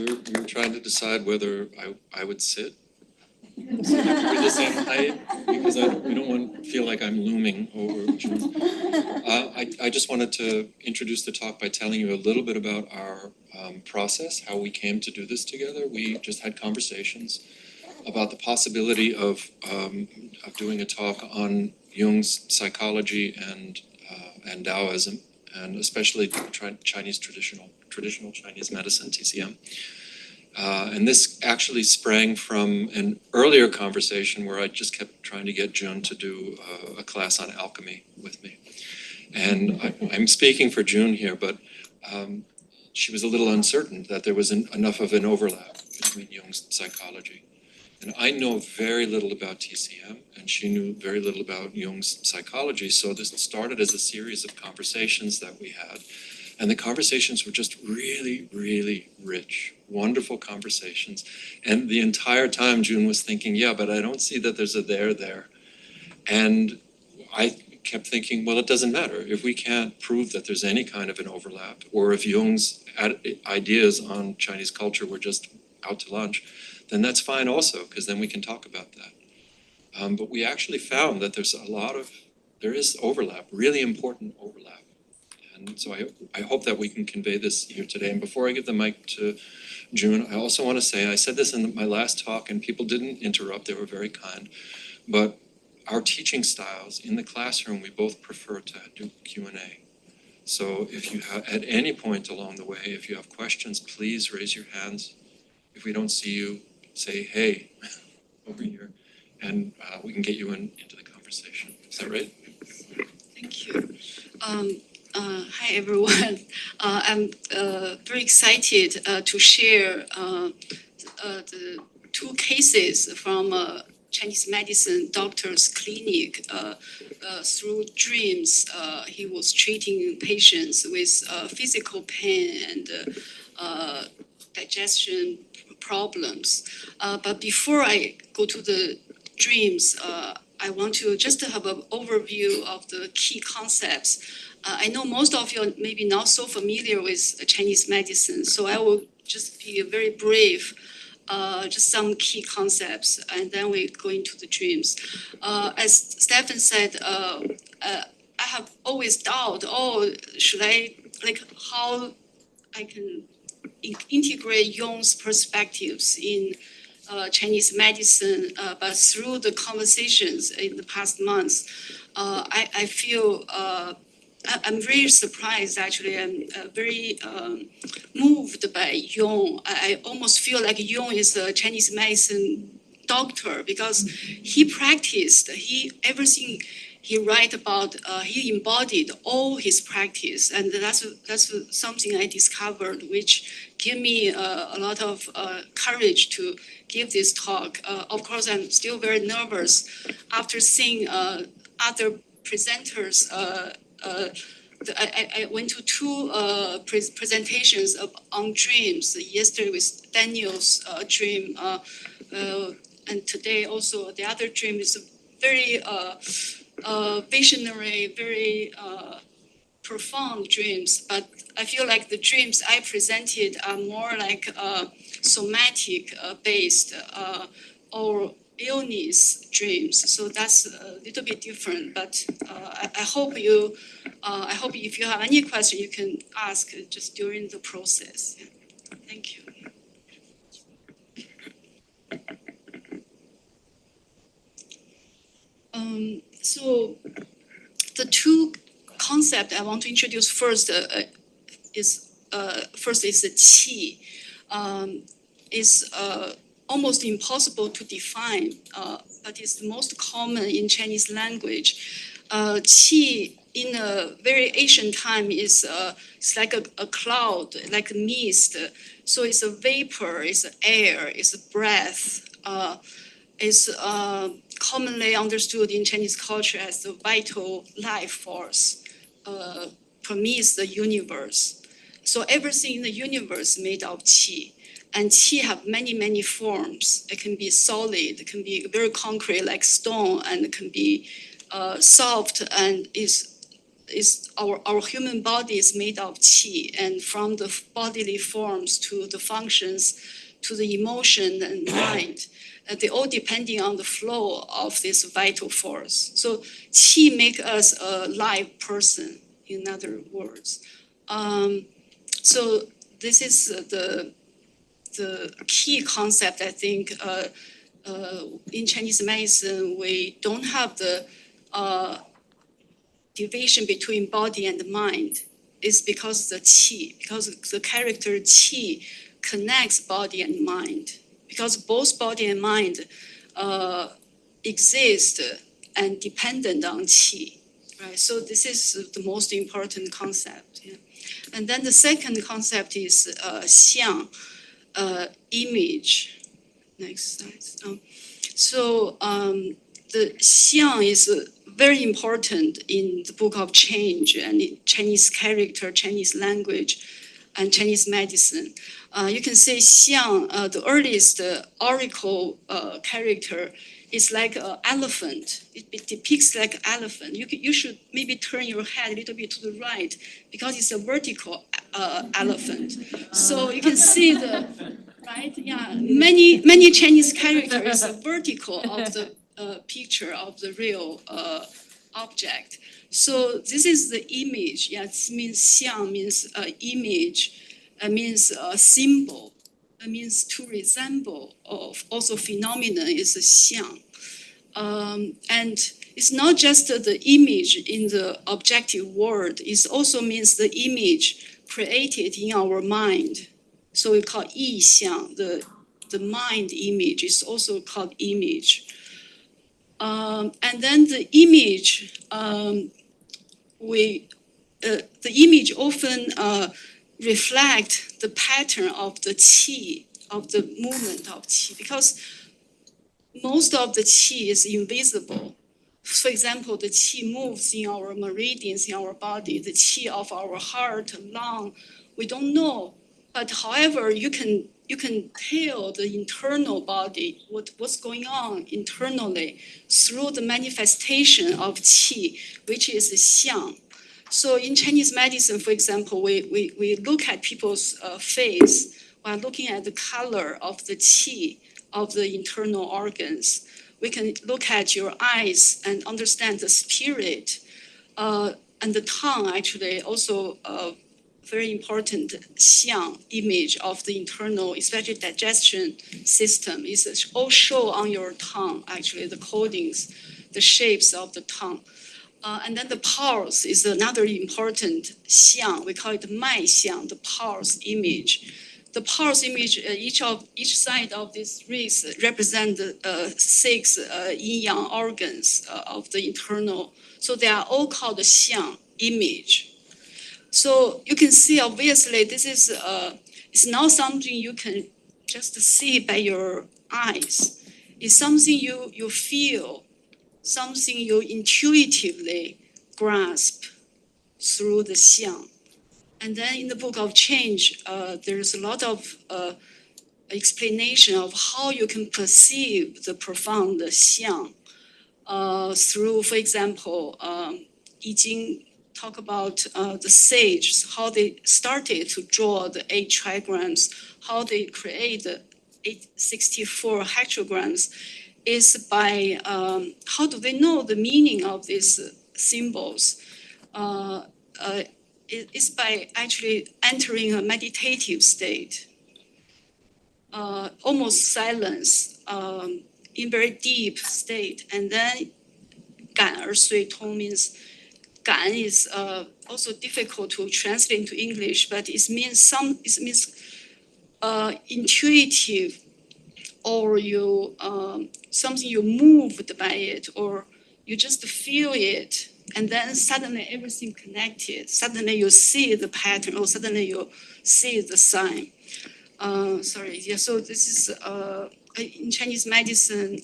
we were trying to decide whether I would sit. So that we're the same height, because we don't want to feel like I'm looming over June. I just wanted to introduce the talk by telling you a little bit about our process, how we came to do this together. We just had conversations about the possibility of doing a talk on Jung's psychology and Taoism, and especially Chinese traditional Chinese medicine, TCM. And this actually sprang from an earlier conversation where I just kept trying to get Jun to do a class on alchemy with me. And I'm speaking for Jun here, but she was a little uncertain that there was enough of an overlap between Jung's psychology. And I know very little about TCM, and she knew very little about Jung's psychology. So this started as a series of conversations that we had. And the conversations were just really, really rich, wonderful conversations. And the entire time Jun was thinking, yeah, but I don't see that there's a there. And I kept thinking, well, it doesn't matter. If we can't prove that there's any kind of an overlap, or if Jung's ideas on Chinese culture were just out to lunch, then that's fine also, because then we can talk about that. But we actually found that there is overlap, really important overlap. And so I hope that we can convey this here today. And before I give the mic to Jun, I also want to say, I said this in my last talk and people didn't interrupt, they were very kind, but our teaching styles in the classroom, we both prefer to do Q&A. So if you have, at any point along the way, if you have questions, please raise your hands. If we don't see you, say, hey, over here, and we can get you into the conversation. Is that right? Thank you. Hi, everyone. I'm very excited to share the two cases from Chinese medicine doctor's clinic. Through dreams, he was treating patients with physical pain and digestion problems. But before I go to the dreams, I want to just have an overview of the key concepts. I know most of you are maybe not so familiar with Chinese medicine, so I will just be very brief, just some key concepts, and then we go into the dreams. As Stefan said, I have always doubted, should I, how I can integrate Jung's perspectives in Chinese medicine, but through the conversations in the past months, I feel I'm very surprised, actually. I'm very moved by Jung. I almost feel like Jung is a Chinese medicine doctor because he practiced, everything he write about, he embodied all his practice. And that's something I discovered, which gave me a lot of courage to give this talk. Of course, I'm still very nervous after seeing other presenters. I went to two presentations on dreams. Yesterday with Daniel's dream, and today also the other dream is very visionary, very profound dreams. But I feel like the dreams I presented are more like somatic based or illness dreams. So that's a little bit different. But I hope if you have any question, you can ask just during the process. Yeah. Thank you. So the two concepts I want to introduce first is the qi. Is almost impossible to define, but it's the most common in Chinese language. Qi in a very ancient time is it's like a cloud, like a mist. So it's a vapor, it's air, it's a breath. It's commonly understood in Chinese culture as the vital life force, permeates the universe. So everything in the universe is made of qi. And qi have many, many forms. It can be solid, it can be very concrete like stone, and it can be soft and is our human body is made of qi, and from the bodily forms to the functions to the emotion and mind, they all depending on the flow of this vital force. So qi make us a live person, in other words. So this is the key concept, I think. In Chinese medicine, we don't have the division between body and mind. It's because the qi, because the character qi connects body and mind. Because both body and mind exist and dependent on qi, right? So this is the most important concept. Yeah. And then the second concept is xiang, image. Next slide. The xiang is very important in the Book of Change and in Chinese character, Chinese language, and Chinese medicine. You can say xiang, the earliest oracle character, is like an elephant. It depicts like an elephant. You should maybe turn your head a little bit to the right because it's a vertical elephant. So you can see the, right? Yeah, many Chinese characters are vertical of the picture of the real object. So this is the image. Yeah, it means xiang means image. It means symbol. It means to resemble. Also, phenomenon is a xiang. And it's not just the image in the objective world. It also means the image created in our mind. So we call Yixiang, the mind image is also called image. And then the image, the image often reflect the pattern of the qi, of the movement of qi, because most of the qi is invisible. For example, the qi moves in our meridians in our body, the qi of our heart, lung, we don't know. But however, you can tell the internal body, what's going on internally through the manifestation of qi, which is xiang. So in Chinese medicine, for example, we look at people's face while looking at the color of the qi of the internal organs. We can look at your eyes and understand the spirit. And the tongue actually also very important xiang image of the internal, especially digestion system, is all show on your tongue, actually, the codings, the shapes of the tongue. And then the pulse is another important xiang. We call it mai xiang, the pulse image. The pulse image, each side of this wrist represent 6 yin-yang organs of the internal. So they are all called xiang image. So you can see, obviously, this is it's not something you can just see by your eyes. It's something you feel, something you intuitively grasp through the xiang. And then in the Book of Change, there's a lot of explanation of how you can perceive the profound xiang through, for example, Yijing talk about the sages, how they started to draw the 8 trigrams, how they create the 864 hexagrams, is by how do they know the meaning of these symbols? It's by actually entering a meditative state, almost silence, in very deep state. And then 感而遂通 means 感 is also difficult to translate into English, but it means intuitive, or you something you moved by it, or you just feel it, and then suddenly everything connected. Suddenly you see the pattern, or suddenly you see the sign. So this is in Chinese medicine,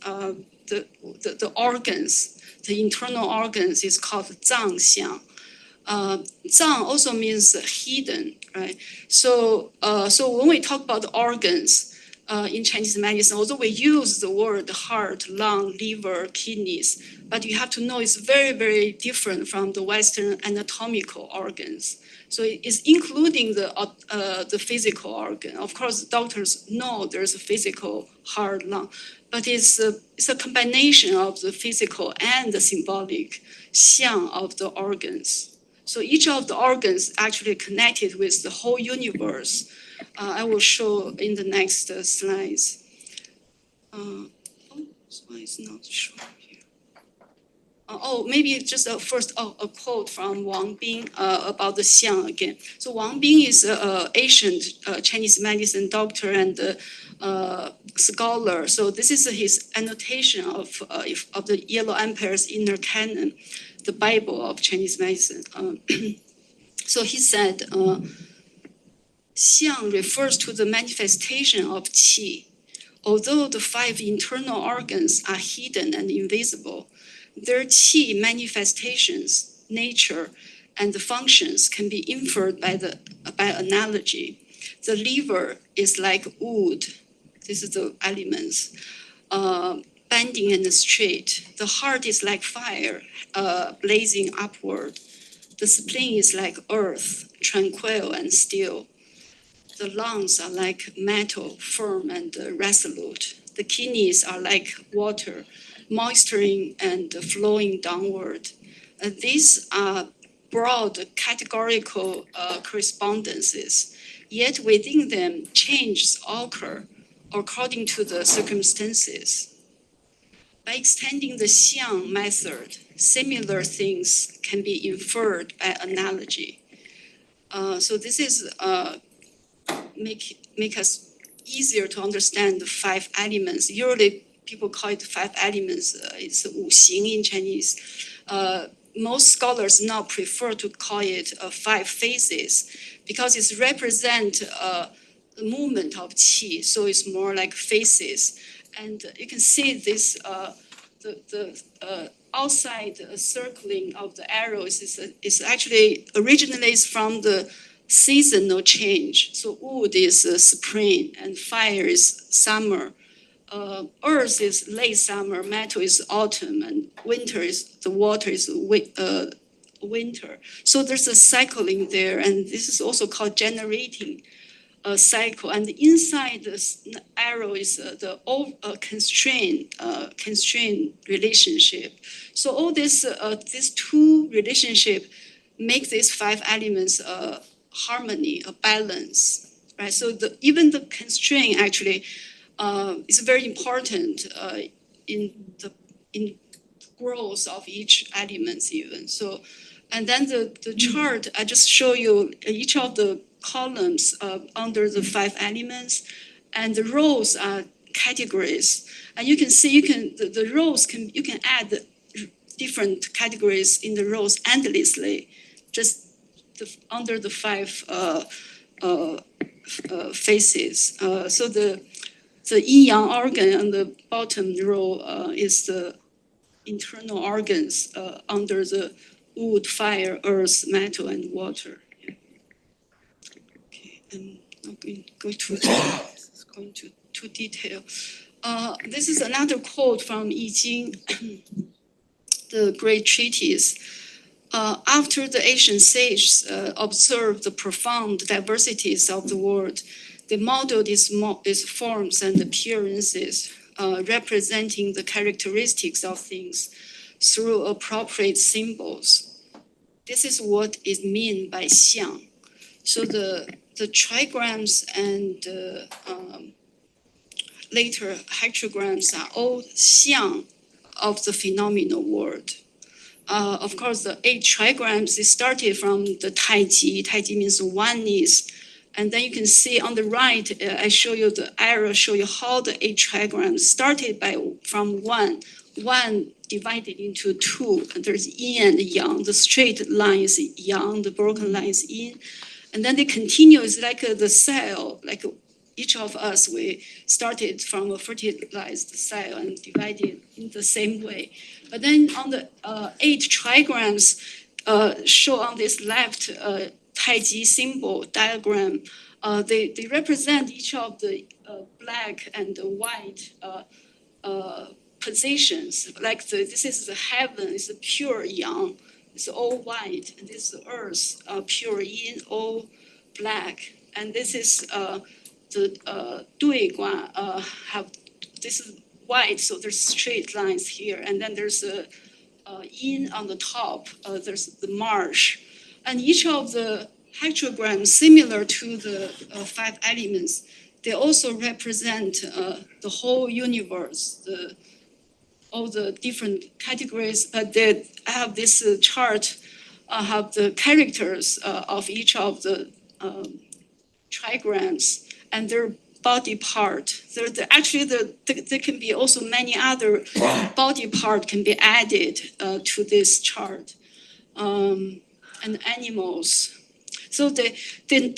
the organs, the internal organs is called zang xiang. Zang also means hidden, right? So when we talk about organs, in Chinese medicine, although we use the word heart, lung, liver, kidneys, but you have to know it's very, very different from the Western anatomical organs. So it's including the physical organ. Of course, doctors know there's a physical heart, lung, but it's a combination of the physical and the symbolic xiang of the organs. So each of the organs actually connected with the whole universe. I will show in the next slides. Why it's not showing here? Maybe just first a quote from Wang Bing about the xiang again. So Wang Bing is an ancient Chinese medicine doctor and scholar. So this is his annotation of the Yellow Empire's inner canon, the Bible of Chinese medicine. So he said, xiang refers to the manifestation of qi. Although the 5 internal organs are hidden and invisible, their qi manifestations, nature, and the functions can be inferred by analogy. The liver is like wood. This is the elements, bending and straight. The heart is like fire, blazing upward. The spleen is like earth, tranquil and still. The lungs are like metal, firm and resolute. The kidneys are like water, moisturing and flowing downward. These are broad categorical correspondences, yet within them changes occur according to the circumstances. By extending the xiang method, similar things can be inferred by analogy. So this is make us easier to understand the 5 elements. Usually people call it 5 elements. It's wuxing in Chinese. Most scholars now prefer to call it 5 phases because it represents the movement of qi. So it's more like phases. And you can see this, the outside circling of the arrows is actually originally from the seasonal change. So wood is spring and fire is summer. Earth is late summer, metal is autumn, and winter is the water is winter. So there's a cycling there, and this is also called generating a cycle. And inside this arrow is the constraint relationship. So all this these 2 relationships make these 5 elements harmony, a balance, right? So even the constraint actually is very important in growth of each element even. So, and then the chart, I just show you each of the columns under the 5 elements, and the rows are categories. And you can see the rows you can add different categories in the rows endlessly, just under the 5 phases. So the yin-yang organ on the bottom row is the internal organs under the wood, fire, earth, metal, and water. Yeah. Okay, I'm not going to detail. This is another quote from Yijing, the great treatise. After the ancient sages observed the profound diversities of the world, they modeled its forms and appearances, representing the characteristics of things through appropriate symbols. This is what is meant by xiang. So the trigrams and later hexagrams are all xiang of the phenomenal world. Of course, the 8 trigrams, it started from the Taiji. Taiji means oneness. And then you can see on the right, I show you the arrow, show you how the 8 trigrams started from 1 divided into 2. And there's yin and yang. The straight line is yang, the broken line is yin. And then they continue, it's like the cell, like each of us, we started from a fertilized cell and divided in the same way. But then on the 8 trigrams show on this left Taiji symbol diagram, they represent each of the black and white positions. Like this is the heaven, it's a pure yang, it's all white, and this is the earth, pure yin, all black. And this is the Dui Guan, have this is white, so there's straight lines here, and then there's a yin on the top. There's the marsh, and each of the hexagrams similar to the 5 elements. They also represent the whole universe, all the different categories. But they have this chart, have the characters of each of the trigrams and their body part. Actually, there can be also many other body part can be added to this chart, and animals. So they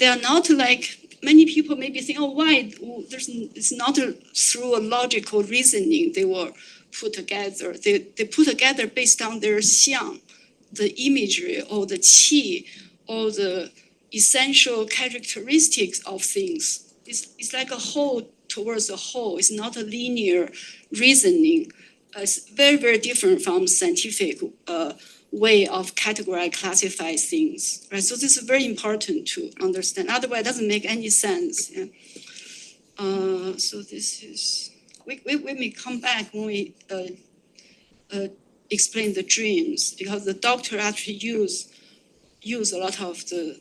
are not like many people maybe think, oh, why? It's not through a logical reasoning they were put together. They put together based on their xiang, the imagery or the qi, or the essential characteristics of things. It's like a whole towards a whole. It's not a linear reasoning. It's very, very different from scientific way of categorize, classify things. Right? So this is very important to understand. Otherwise, it doesn't make any sense. Yeah. So this is, we may come back when we explain the dreams, because the doctor actually use a lot of the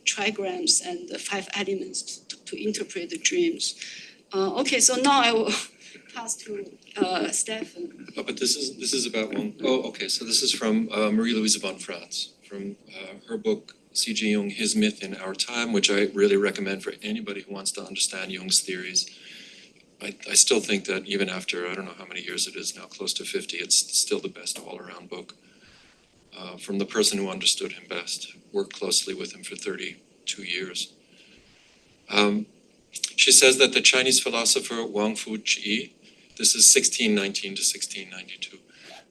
trigrams and the 5 elements to interpret the dreams. Okay, so now I will pass to Stefan. Oh, but this is about one. Oh, okay. So this is from Marie-Louise von Franz, from her book C.G. Jung, His Myth in Our Time, which I really recommend for anybody who wants to understand Jung's theories. I still think that even after, I don't know how many years it is now, close to 50, it's still the best all-around book. From the person who understood him best, worked closely with him for 32 years. She says that the Chinese philosopher Wang Fuqi, this is 1619 to 1692,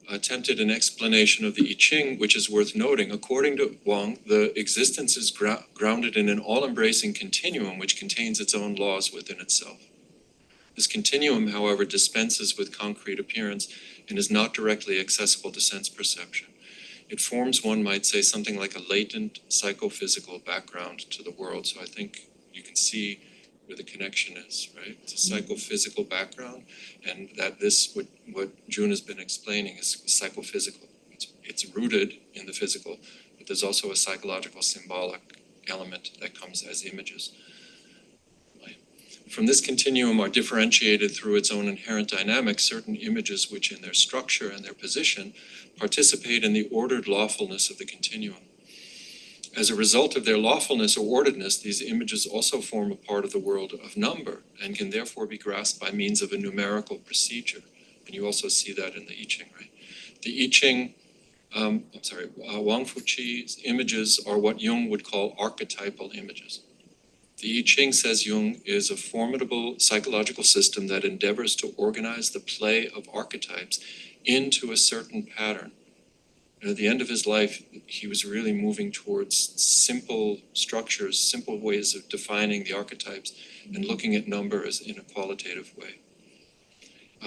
attempted an explanation of the Yijing, which is worth noting. According to Wang, the existence is grounded in an all-embracing continuum which contains its own laws within itself. This continuum, however, dispenses with concrete appearance and is not directly accessible to sense perception. It forms, one might say, something like a latent psychophysical background to the world. So I think you can see where the connection is, right? It's a psychophysical background, and that this, what Jun has been explaining, is psychophysical. It's rooted in the physical, but there's also a psychological symbolic element that comes as images. From this continuum are differentiated through its own inherent dynamics certain images which in their structure and their position participate in the ordered lawfulness of the continuum. As a result of their lawfulness or orderedness, these images also form a part of the world of number and can therefore be grasped by means of a numerical procedure. And you also see that in the Yijing, right? The Yijing, Wang Fuqi's images are what Jung would call archetypal images. The Yijing, says Jung, is a formidable psychological system that endeavors to organize the play of archetypes into a certain pattern. And at the end of his life, he was really moving towards simple structures, simple ways of defining the archetypes and looking at numbers in a qualitative way,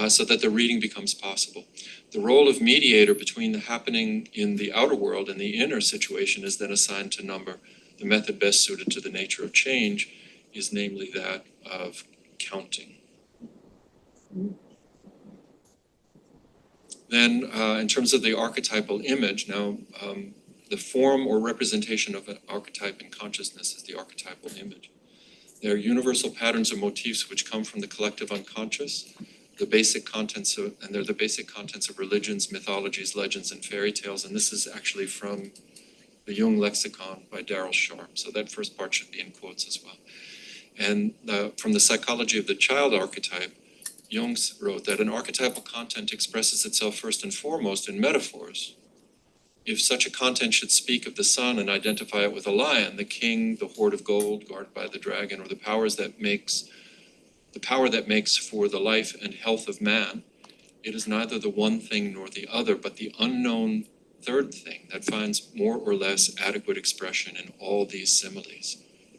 so that the reading becomes possible. The role of mediator between the happening in the outer world and the inner situation is then assigned to number. The method best suited to the nature of change is namely that of counting. Then in terms of the archetypal image, now the form or representation of an archetype in consciousness is the archetypal image. They are universal patterns or motifs which come from the collective unconscious, the basic contents of, and they're the basic contents of religions, mythologies, legends, and fairy tales. And this is actually from the Jung lexicon by Daryl Sharp. So that first part should be in quotes as well. And from the psychology of the child archetype, Jung wrote that an archetypal content expresses itself first and foremost in metaphors. If such a content should speak of the sun and identify it with a lion, the king, the hoard of gold guarded by the dragon, or the power that makes for the life and health of man, it is neither the one thing nor the other, but the unknown third thing that finds more or less adequate expression in all these similes.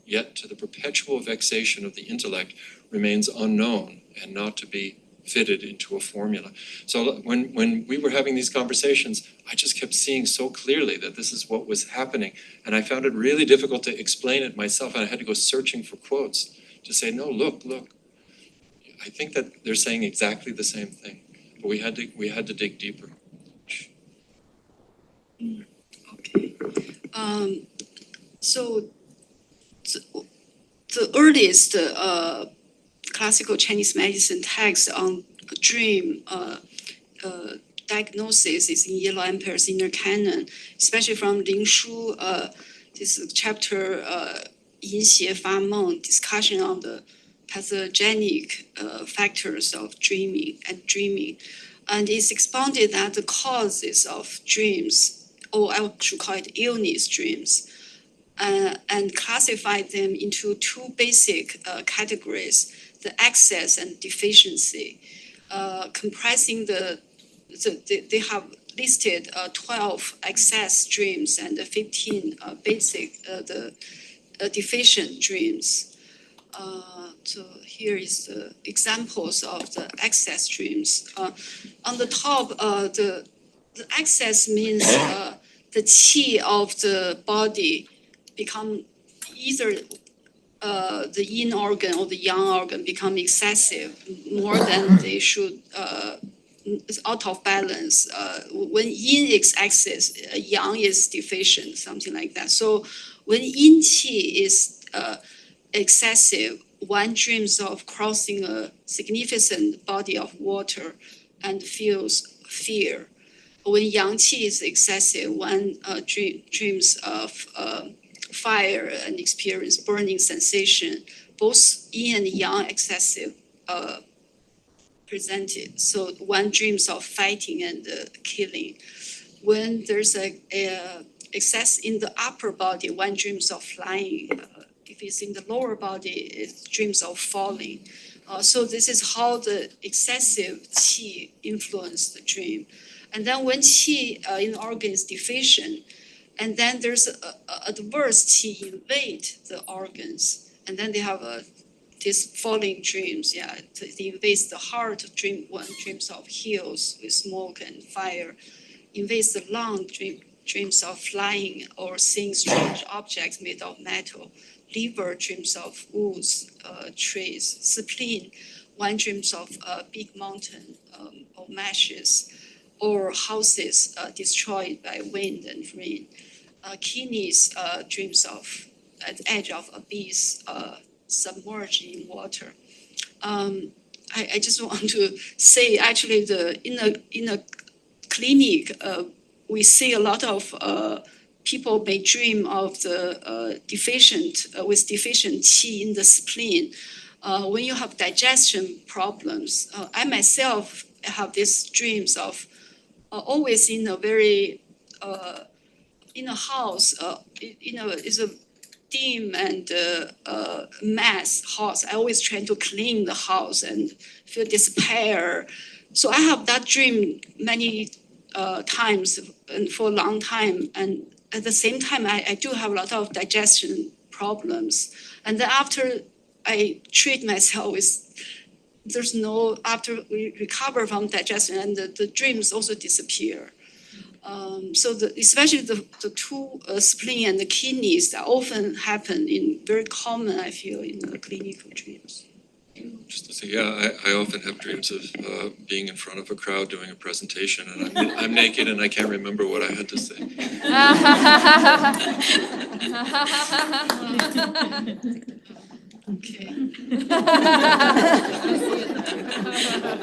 yet to the perpetual vexation of the intellect remains unknown and not to be fitted into a formula. So when we were having these conversations, I just kept seeing so clearly that this is what was happening. And I found it really difficult to explain it myself. And I had to go searching for quotes to say, no, look. I think that they're saying exactly the same thing. But we had to dig deeper. Okay. So the earliest classical Chinese medicine text on dream diagnosis is in Yellow Empire's Inner Canon, especially from Ling Shu, this chapter Yin Xie Fa Meng, discussion on the pathogenic factors of dreaming. And it's expounded that the causes of dreams, or I should call it illness dreams, and classified them into two basic categories, the excess and deficiency, comprising they have listed 12 excess dreams and 15 basic, the deficient dreams. So here is the examples of the excess dreams. On the top, the excess means the qi of the body become either the yin organ or the yang organ become excessive, more than they should, out of balance. When yin is excess, yang is deficient, something like that. So when yin qi is excessive, one dreams of crossing a significant body of water and feels fear. When yang qi is excessive, one dreams of fire and experience burning sensation. Both yin and yang excessive presented. So one dreams of fighting and killing. When there's a excess in the upper body, one dreams of flying. If it's in the lower body, it dreams of falling. So this is how the excessive qi influence the dream. And then when qi in the organ is deficient, and then there's adverse qi invade the organs, and then they have these falling dreams. Yeah, they invades the heart. One dreams of hills with smoke and fire. Invades the lung. Dreams of flying or seeing strange objects made of metal. Liver dreams of woods, trees. Spleen, one dreams of a big mountain or meshes, or houses destroyed by wind and rain. Kidneys dreams of at the edge of abyss, submerged in water. I just want to say, actually, in a clinic, we see a lot of people may dream of the deficient qi in the spleen. When you have digestion problems, I myself have these dreams of always in a very in a house, it's a dim and mess house. I always try to clean the house and feel despair. So I have that dream many times and for a long time. And at the same time, I do have a lot of digestion problems. And then after I treat myself with, after we recover from digestion, and the dreams also disappear. So especially the two spleen and the kidneys that often happen very common, I feel, in the clinical dreams. Just to say, yeah, I often have dreams of being in front of a crowd doing a presentation, and I'm naked and I can't remember what I had to say. Okay.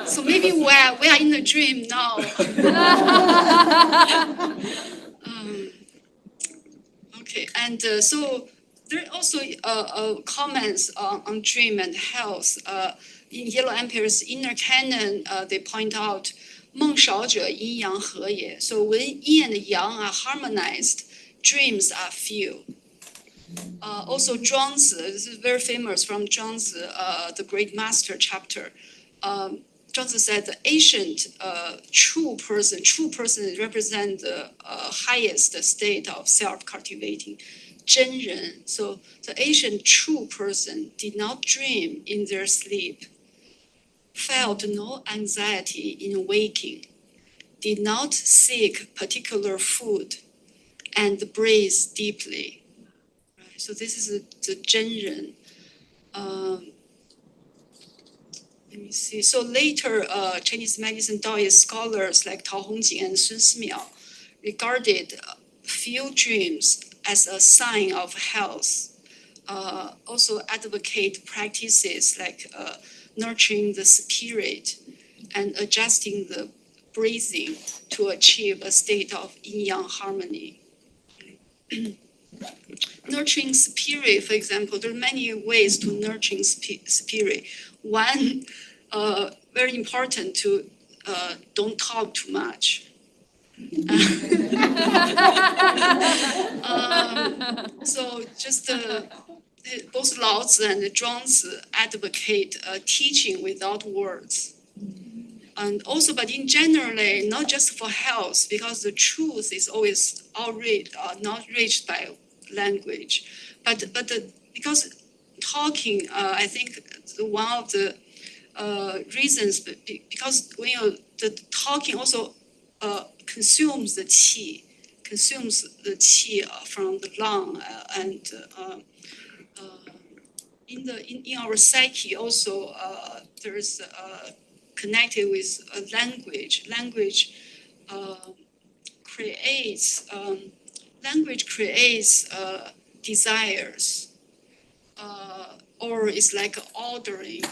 So maybe we are in a dream now. Okay, and so there are also comments on dream and health. In Yellow Empire's Inner Canon, they point out, 梦少者阴阳合也. So when yin and yang are harmonized, dreams are few. Also, Zhuangzi, this is very famous from Zhuangzi, the great master chapter. Zhuangzi said the ancient true person represents the highest state of self-cultivating. 真人. So the ancient true person did not dream in their sleep, felt no anxiety in waking, did not seek particular food, and breathe deeply. Right? So this is the Zhenren. Let me see. So later, Chinese medicine Taoist scholars like Tao Hongjing and Sun Simiao regarded few dreams as a sign of health. Also advocate practices like nurturing the spirit and adjusting the breathing to achieve a state of yin-yang harmony. Nurturing spirit, for example, there are many ways to nurturing spirit. One, very important to don't talk too much. So just both Lao Tzu and Zhuangzi advocate teaching without words. And also, but in generally, not just for health, because the truth is always not reached by language, but because talking, I think one of the reasons, because when the talking also consumes the qi from the lung, and in our psyche also there's connected with language. Language creates desires, or it's like ordering.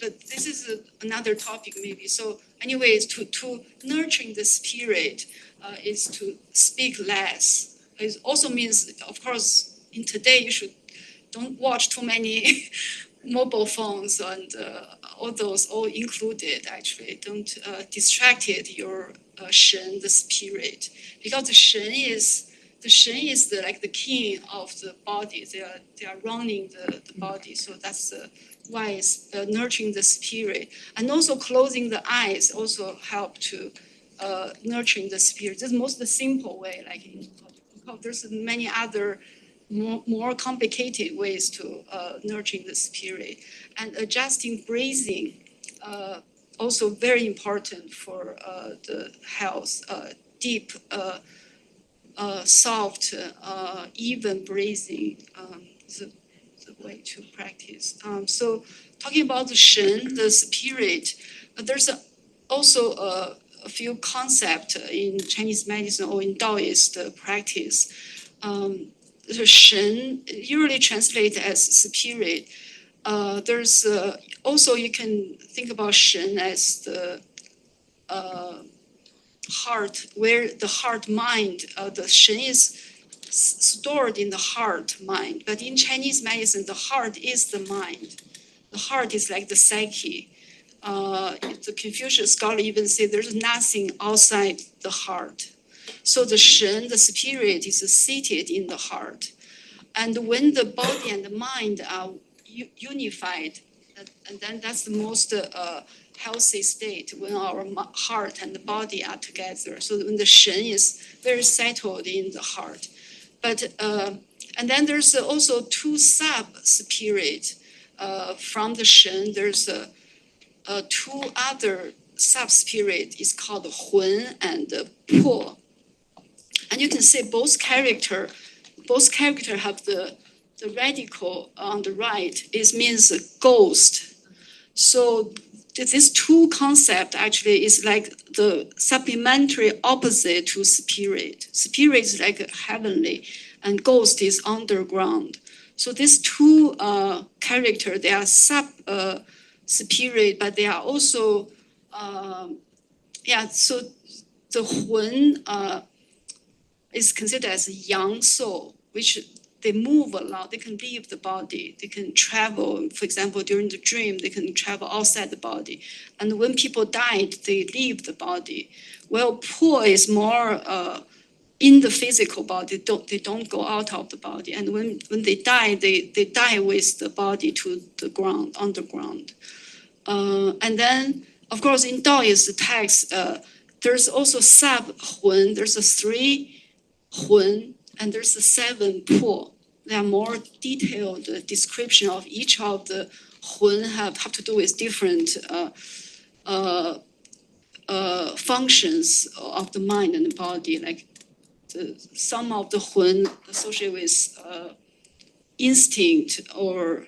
But this is another topic maybe. So anyways, to nurturing the spirit is to speak less. It also means, of course, in today you don't watch too many mobile phones and all those, all included actually. Don't distract your Shen, the spirit, because the Shen is like the king of the body. They are running the body. So that's why it's nurturing the spirit, and also closing the eyes also help to nurturing the spirit. This is most the simple way. Like there's many other more complicated ways to nurturing the spirit, and adjusting breathing. Also very important for the health. Deep, soft, even breathing is the way to practice. So talking about the Shen, the spirit, there's also a few concepts in Chinese medicine or in Taoist practice. The Shen usually translated as spirit. There's also, you can think about Shen as the heart, where the heart mind, the Shen is stored in the heart mind. But in Chinese medicine, the heart is the mind. The heart is like the psyche. The Confucius scholar even say there's nothing outside the heart. So the Shen, the spirit, is seated in the heart. And when the body and the mind are unified, and then that's the most healthy state, when our heart and the body are together. So when the Shen is very settled in the heart. But and then there's also two sub-spirit from the Shen. There's two other sub-spirit. It's called Hun and Po. And you can see both character have the radical on the right. It means ghost. So this two concept actually is like the supplementary opposite to spirit. Spirit is like heavenly, and ghost is underground. So these two character, they are spirit, but they are also So the Hun is considered as a yang soul, which they move a lot. They can leave the body. They can travel. For example, during the dream, they can travel outside the body. And when people died, they leave the body. Well, Po is more in the physical body. They don't go out of the body. And when they die, they die with the body to the ground, underground. And then, of course, in Taoist text, there's also sub-Hun. There's a 3 Hun, and there's a 7 Po. there are more detailed description of each of the hun have to do with different functions of the mind and the body. Like some of the hun associated with instinct, or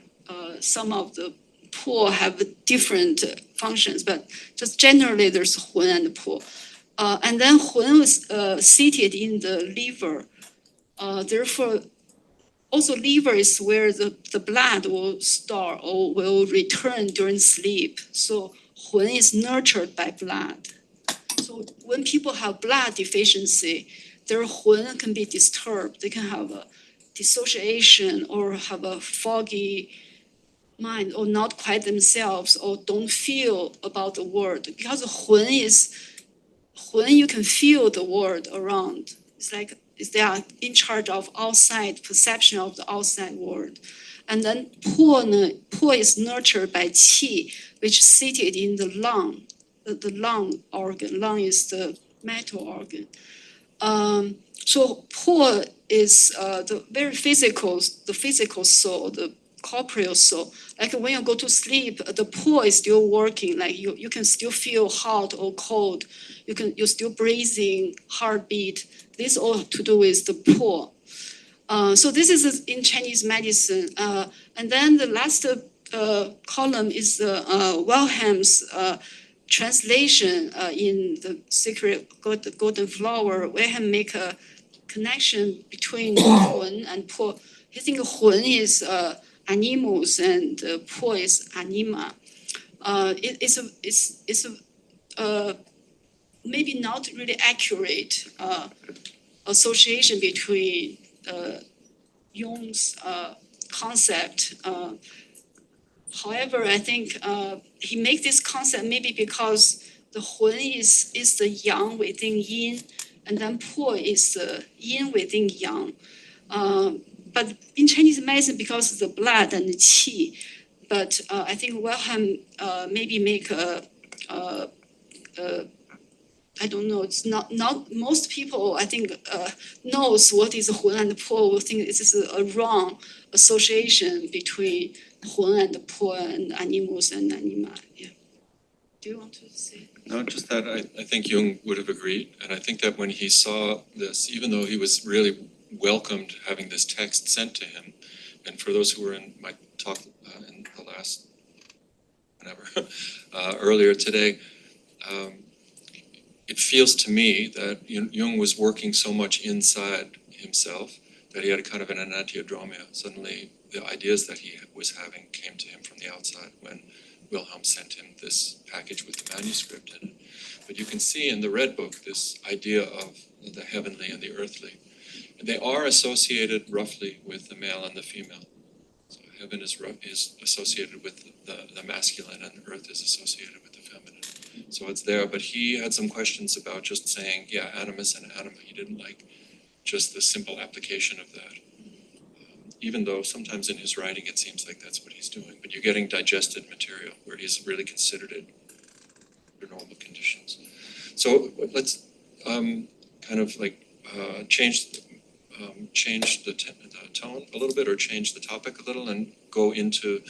some of the po have different functions, but just generally there's hun and po. And then hun was seated in the liver. Therefore, also liver is where the blood will store or will return during sleep. So hun is nurtured by blood. So when people have blood deficiency, their hun can be disturbed. They can have a dissociation or have a foggy mind or not quiet themselves or don't feel about the world. Because hun you can feel the world around. It's like they are in charge of outside perception of the outside world. And then po is nurtured by qi, which is seated in the lung, the lung organ. Lung is the metal organ. So po is the very physical soul, the corporeal soul. Like when you go to sleep, the po is still working. Like you can still feel hot or cold. You're still breathing, heartbeat. This all to do with the po. So this is in Chinese medicine. And then the last column is Wilhelm's translation in the Secret Golden Flower. Wilhelm make a connection between hun and po. He think hun is animus and po is anima. It's a maybe not really accurate association between Jung's concept. However, I think he makes this concept maybe because the hun is the yang within yin, and then po is the yin within yang. But in Chinese medicine, because of the blood and the qi, but I think Wilhelm maybe make I don't know. It's not most people I think knows what is hun and po. Will think this is a wrong association between hun and po and animus and anima. Yeah. Do you want to say? No, just that I think Jung would have agreed, and I think that when he saw this, even though he was really welcomed having this text sent to him, and for those who were in my talk in the last earlier today. It feels to me that Jung was working so much inside himself that he had a kind of an enantiodromia. Suddenly, the ideas that he was having came to him from the outside when Wilhelm sent him this package with the manuscript in it. But you can see in the Red Book this idea of the heavenly and the earthly. They are associated roughly with the male and the female. So heaven is associated with the masculine, and the earth is associated with the feminine. So it's there, but he had some questions about just saying, yeah, animus and anima. He didn't like just the simple application of that. Even though sometimes in his writing it seems like that's what he's doing, but you're getting digested material where he's really considered it under normal conditions. So let's kind of like change the tone a little bit, or change the topic a little, and go into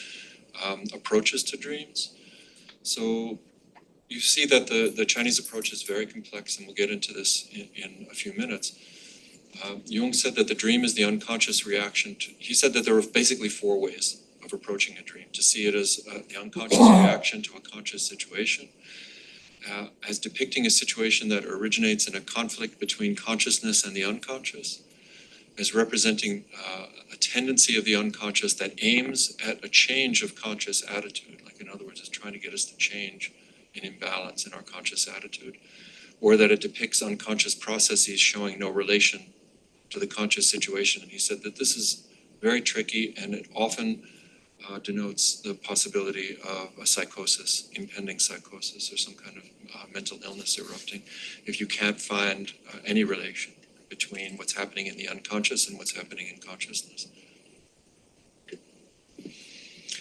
approaches to dreams. So you see that the Chinese approach is very complex, and we'll get into this in a few minutes. Jung said that the dream is the unconscious reaction to, he said that there are basically 4 ways of approaching a dream: to see it as the unconscious reaction to a conscious situation, as depicting a situation that originates in a conflict between consciousness and the unconscious, as representing a tendency of the unconscious that aims at a change of conscious attitude, like in other words, it's trying to get us to change an imbalance in our conscious attitude, or that it depicts unconscious processes showing no relation to the conscious situation. And he said that this is very tricky, and it often denotes the possibility of a psychosis, impending psychosis, or some kind of mental illness erupting, if you can't find any relation between what's happening in the unconscious and what's happening in consciousness.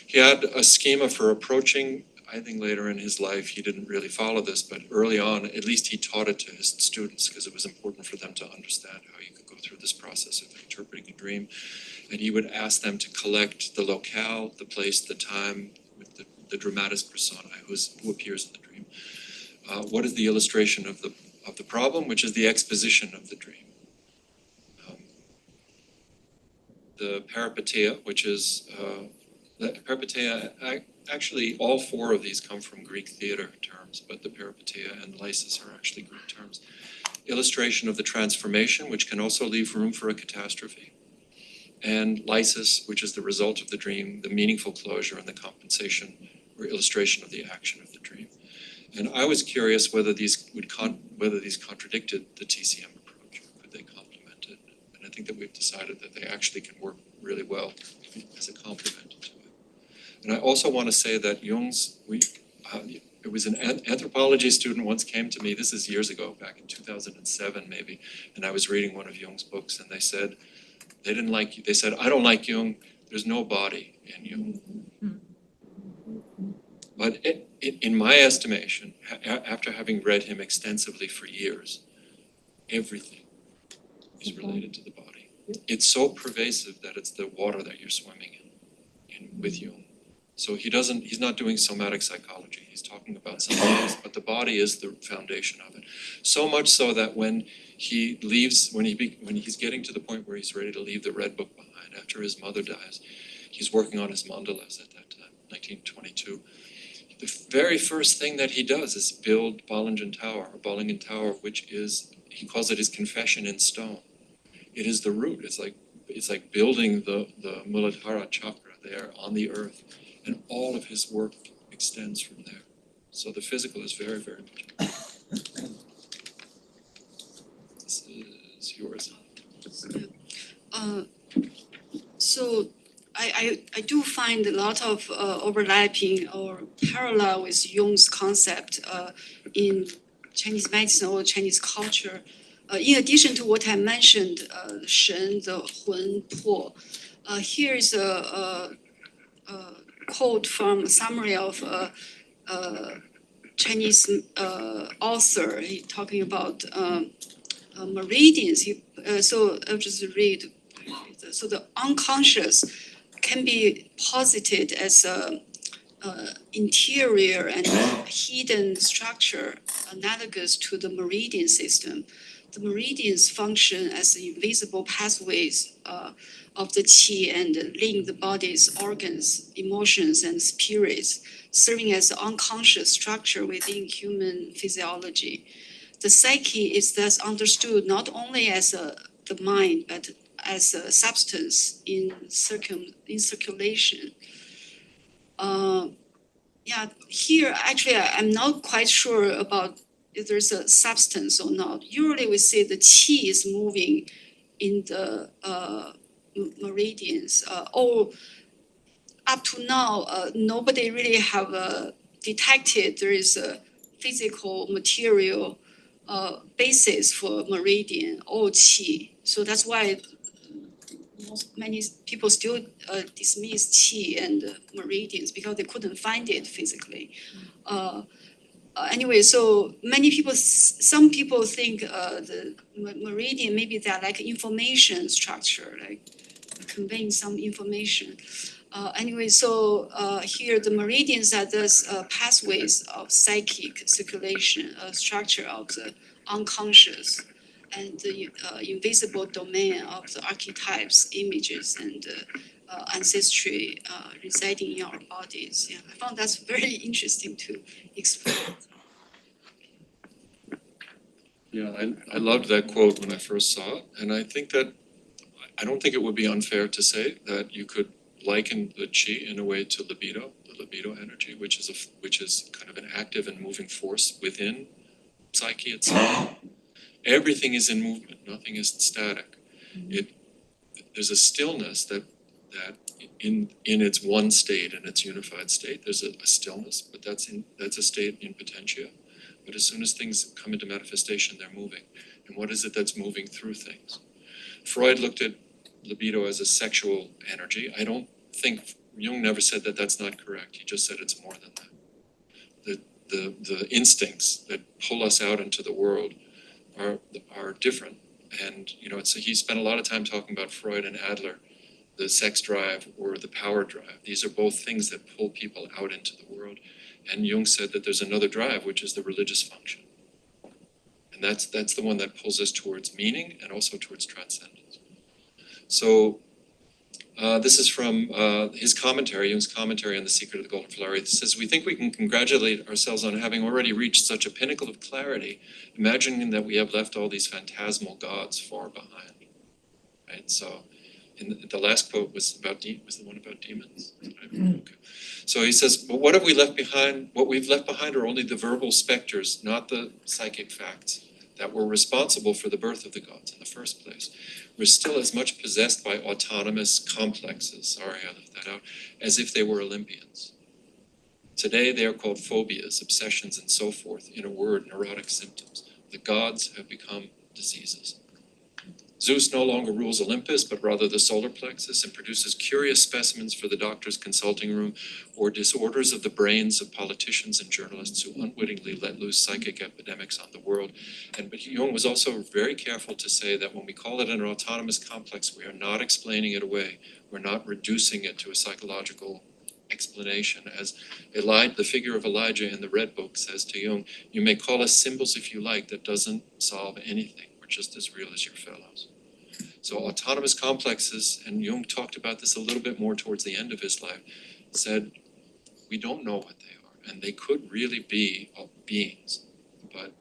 He had a schema for approaching I think later in his life, he didn't really follow this, but early on, at least he taught it to his students because it was important for them to understand how you could go through this process of interpreting a dream. And he would ask them to collect the locale, the place, the time, with the dramatis personae, who appears in the dream. What is the illustration of the problem, which is the exposition of the dream. The peripeteia, which is the peripeteia. Actually, all four of these come from Greek theater terms, but the peripeteia and lysis are actually Greek terms. Illustration of the transformation, which can also leave room for a catastrophe. And lysis, which is the result of the dream, the meaningful closure and the compensation or illustration of the action of the dream. And I was curious whether these contradicted the TCM approach, or could they complement it? And I think that we've decided that they actually can work really well as a complement to it. And I also want to say that Jung's, it was an anthropology student once came to me, this is years ago, back in 2007 maybe, and I was reading one of Jung's books, and they said, I don't like Jung, there's no body in Jung. But in my estimation, after having read him extensively for years, everything is related to the body. It's so pervasive that it's the water that you're swimming in with Jung. So he's not doing somatic psychology. He's talking about something else, but the body is the foundation of it. So much so that when he leaves, when he's getting to the point where he's ready to leave the Red Book behind after his mother dies, he's working on his mandalas at that time, 1922. The very first thing that he does is build Balingen Tower, which is, he calls it his confession in stone. It is the root. It's like building the Muladhara chakra there on the earth, and all of his work extends from there. So the physical is very, very much. This is yours. So I do find a lot of overlapping or parallel with Jung's concept in Chinese medicine or Chinese culture. In addition to what I mentioned, Shen, the Hun, Po, here is a quote from a summary of a Chinese author. He talking about meridians. So I'll just read. So the unconscious can be posited as a interior and hidden structure analogous to the meridian system. The meridians function as invisible pathways of the qi and link the body's organs, emotions, and spirits, serving as an unconscious structure within human physiology. The psyche is thus understood not only as the mind, but as a substance in circulation. Here actually I'm not quite sure about if there's a substance or not. Usually we say the qi is moving in the meridians. Or up to now, nobody really have detected there is a physical material basis for meridian or qi. So that's why many people still dismiss qi and meridians because they couldn't find it physically. Anyway, so some people think the meridian, maybe they're like information structure, like conveying some information. Anyway, so here the meridians are thus pathways of psychic circulation, a structure of the unconscious and the invisible domain of the archetypes, images, and ancestry residing in our bodies. Yeah, I found that's very interesting to explore. Yeah, I loved that quote when I first saw it, and I don't think it would be unfair to say that you could liken the qi in a way to libido, the libido energy, which is kind of an active and moving force within psyche itself. Everything is in movement, nothing is static. There's a stillness that in its one state, in its unified state, there's a stillness, but that's a state in potentia. But as soon as things come into manifestation, they're moving. And what is it that's moving through things? Freud looked at libido as a sexual energy. I don't think Jung never said that that's not correct. He just said it's more than that. the instincts that pull us out into the world are different. And he spent a lot of time talking about Freud and Adler, the sex drive or the power drive. These are both things that pull people out into the world. And Jung said that there's another drive, which is the religious function. And that's the one that pulls us towards meaning and also towards transcendence. So this is from his commentary, Jung's commentary on The Secret of the Golden Flower. It says, "We think we can congratulate ourselves on having already reached such a pinnacle of clarity, imagining that we have left all these phantasmal gods far behind." Right? So the last quote was the one about demons. Okay. So he says, "But what have we left behind? What we've left behind are only the verbal specters, not the psychic facts that were responsible for the birth of the gods in the first place. We're still as much possessed by autonomous complexes," sorry I left that out, "as if they were Olympians. Today they are called phobias, obsessions, and so forth. In a word, neurotic symptoms. The gods have become diseases. Zeus no longer rules Olympus, but rather the solar plexus, and produces curious specimens for the doctor's consulting room, or disorders of the brains of politicians and journalists who unwittingly let loose psychic epidemics on the world." But Jung was also very careful to say that when we call it an autonomous complex, we are not explaining it away. We're not reducing it to a psychological explanation. As the figure of Elijah in the Red Book says to Jung, "You may call us symbols if you like, that doesn't solve anything. We're just as real as your fellows." So autonomous complexes, and Jung talked about this a little bit more towards the end of his life, said we don't know what they are, and they could really be beings, but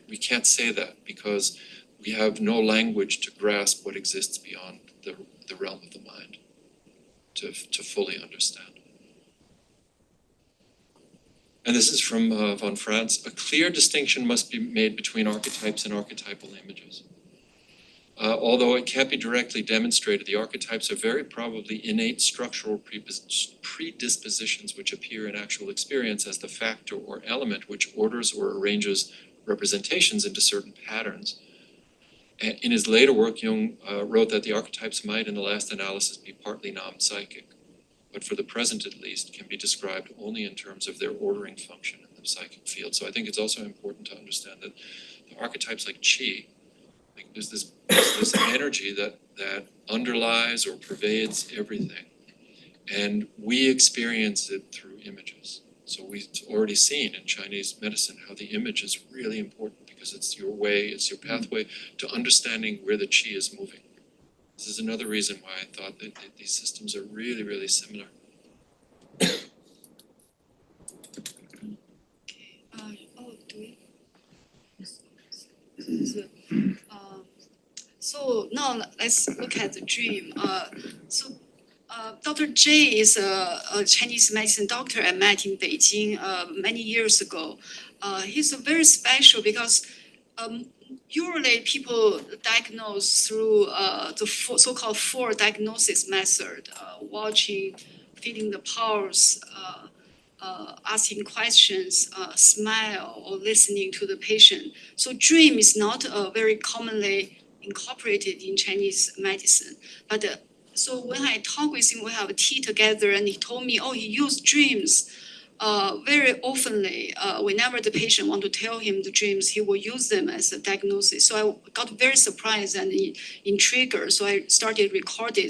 we can't say that because we have no language to grasp what exists beyond the realm of the mind to fully understand. And this is from von Franz. "A clear distinction must be made between archetypes and archetypal images. Although it can't be directly demonstrated, the archetypes are very probably innate structural predispositions which appear in actual experience as the factor or element which orders or arranges representations into certain patterns." In his later work, Jung wrote that the archetypes might, in the last analysis, be partly non-psychic, but for the present at least, can be described only in terms of their ordering function in the psychic field. So I think it's also important to understand that the archetypes like Qi, there's this energy that underlies or pervades everything. And we experience it through images. So we've already seen in Chinese medicine how the image is really important because it's your pathway to understanding where the Qi is moving. This is another reason why I thought that these systems are really, really similar. So now let's look at the dream. Dr. J is a Chinese medicine doctor I met in Beijing many years ago. He's very special because usually people diagnose through the so-called 4 diagnosis method, watching, feeling the pulse, asking questions, smile, or listening to the patient. So dream is not very commonly incorporated in Chinese medicine. But so when I talk with him, we have tea together, and he told me, he used dreams very oftenly. Whenever the patient want to tell him the dreams, he will use them as a diagnosis. So I got very surprised and intrigued. So I started recording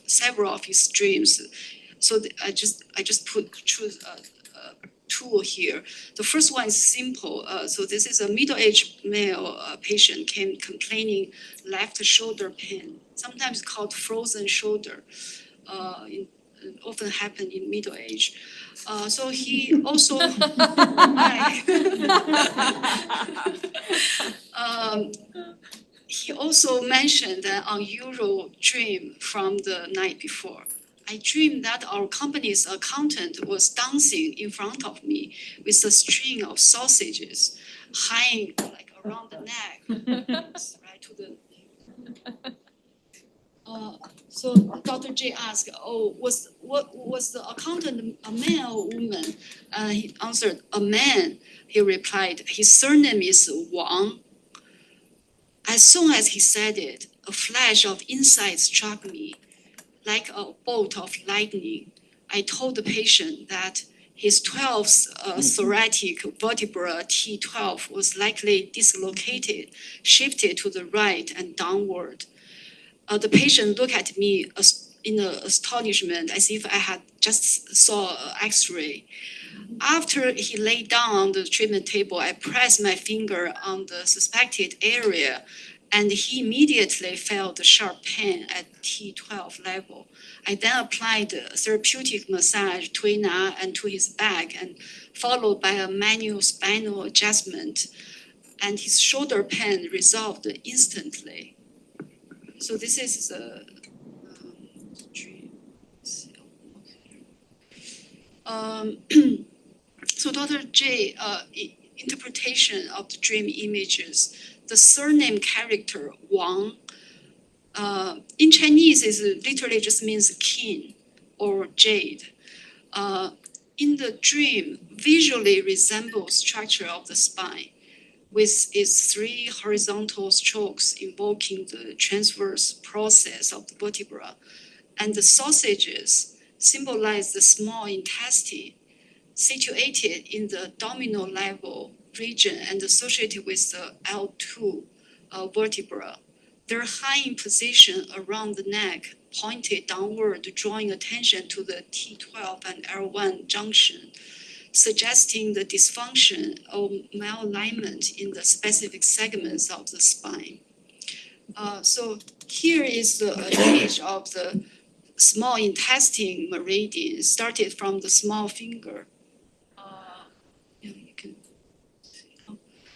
several of his dreams. So I just choose a tool here. The first one is simple. So this is a middle-aged male patient came complaining left shoulder pain, sometimes called frozen shoulder. Often happen in middle age. So he also he also mentioned an unusual dream from the night before. I dreamed that our company's accountant was dancing in front of me with a string of sausages hanging like around the neck, right to the. So Dr. J asked, was the accountant a man or woman? He answered, a man. He replied, his surname is Wang. As soon as he said it, a flash of insight struck me. Like a bolt of lightning, I told the patient that his 12th thoracic vertebra T12 was likely dislocated, shifted to the right and downward. The patient looked at me in astonishment as if I had just saw an X-ray. After he lay down on the treatment table, I pressed my finger on the suspected area, and he immediately felt a sharp pain at T12 level. I then applied a therapeutic massage to Ina and to his back, and followed by a manual spinal adjustment, and his shoulder pain resolved instantly. So this is the dream. So Dr. J, interpretation of the dream images, the surname character Wang, in Chinese is literally just means king or jade. In the dream, visually resembles structure of the spine, with its 3 horizontal strokes invoking the transverse process of the vertebra, and the sausages symbolize the small intestine, situated in the abdominal level region and associated with the L2 vertebra. They're high in position around the neck, pointed downward, drawing attention to the T12 and L1 junction, suggesting the dysfunction or malalignment in the specific segments of the spine. So here is the image of the small intestine meridian, started from the small finger. You can see.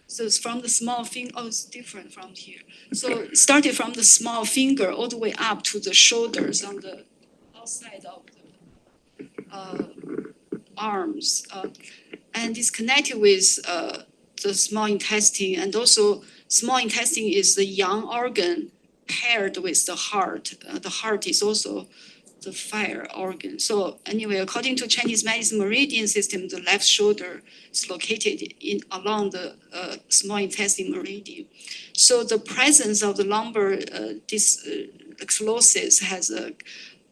So it's from the small finger. Oh, it's different from here. So it started from the small finger all the way up to the shoulders on the outside of the arms, and it's connected with the small intestine, and also small intestine is the young organ paired with the heart. The heart is also the fire organ. So anyway, according to Chinese medicine meridian system, the left shoulder is located along the small intestine meridian. So the presence of the lumbar sclerosis has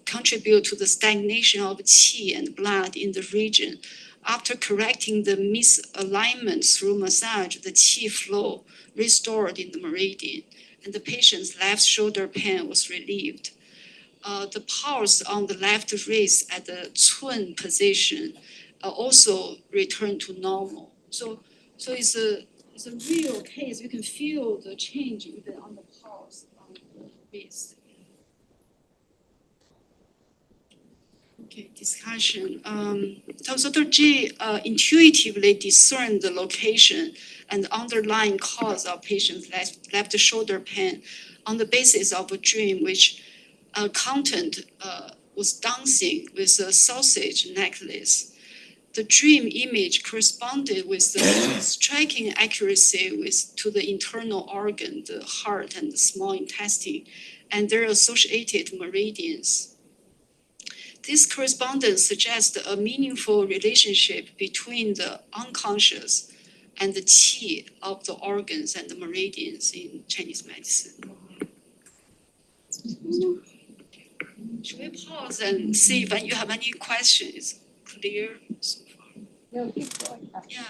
contributed to the stagnation of qi and blood in the region. After correcting the misalignment through massage, the qi flow restored in the meridian, and the patient's left shoulder pain was relieved. The pulse on the left wrist at the Cun position also returned to normal. So it's a real case. You can feel the change even on the pulse on the wrist. Okay, discussion. So Dr. G intuitively discerned the location and underlying cause of patient's left shoulder pain on the basis of a dream which content was dancing with a sausage necklace. The dream image corresponded with the striking accuracy to the internal organ, the heart and the small intestine, and their associated meridians. This correspondence suggests a meaningful relationship between the unconscious and the qi of the organs and the meridians in Chinese medicine. Should we pause and see if you have any questions? Clear so far? No, keep going. Yeah.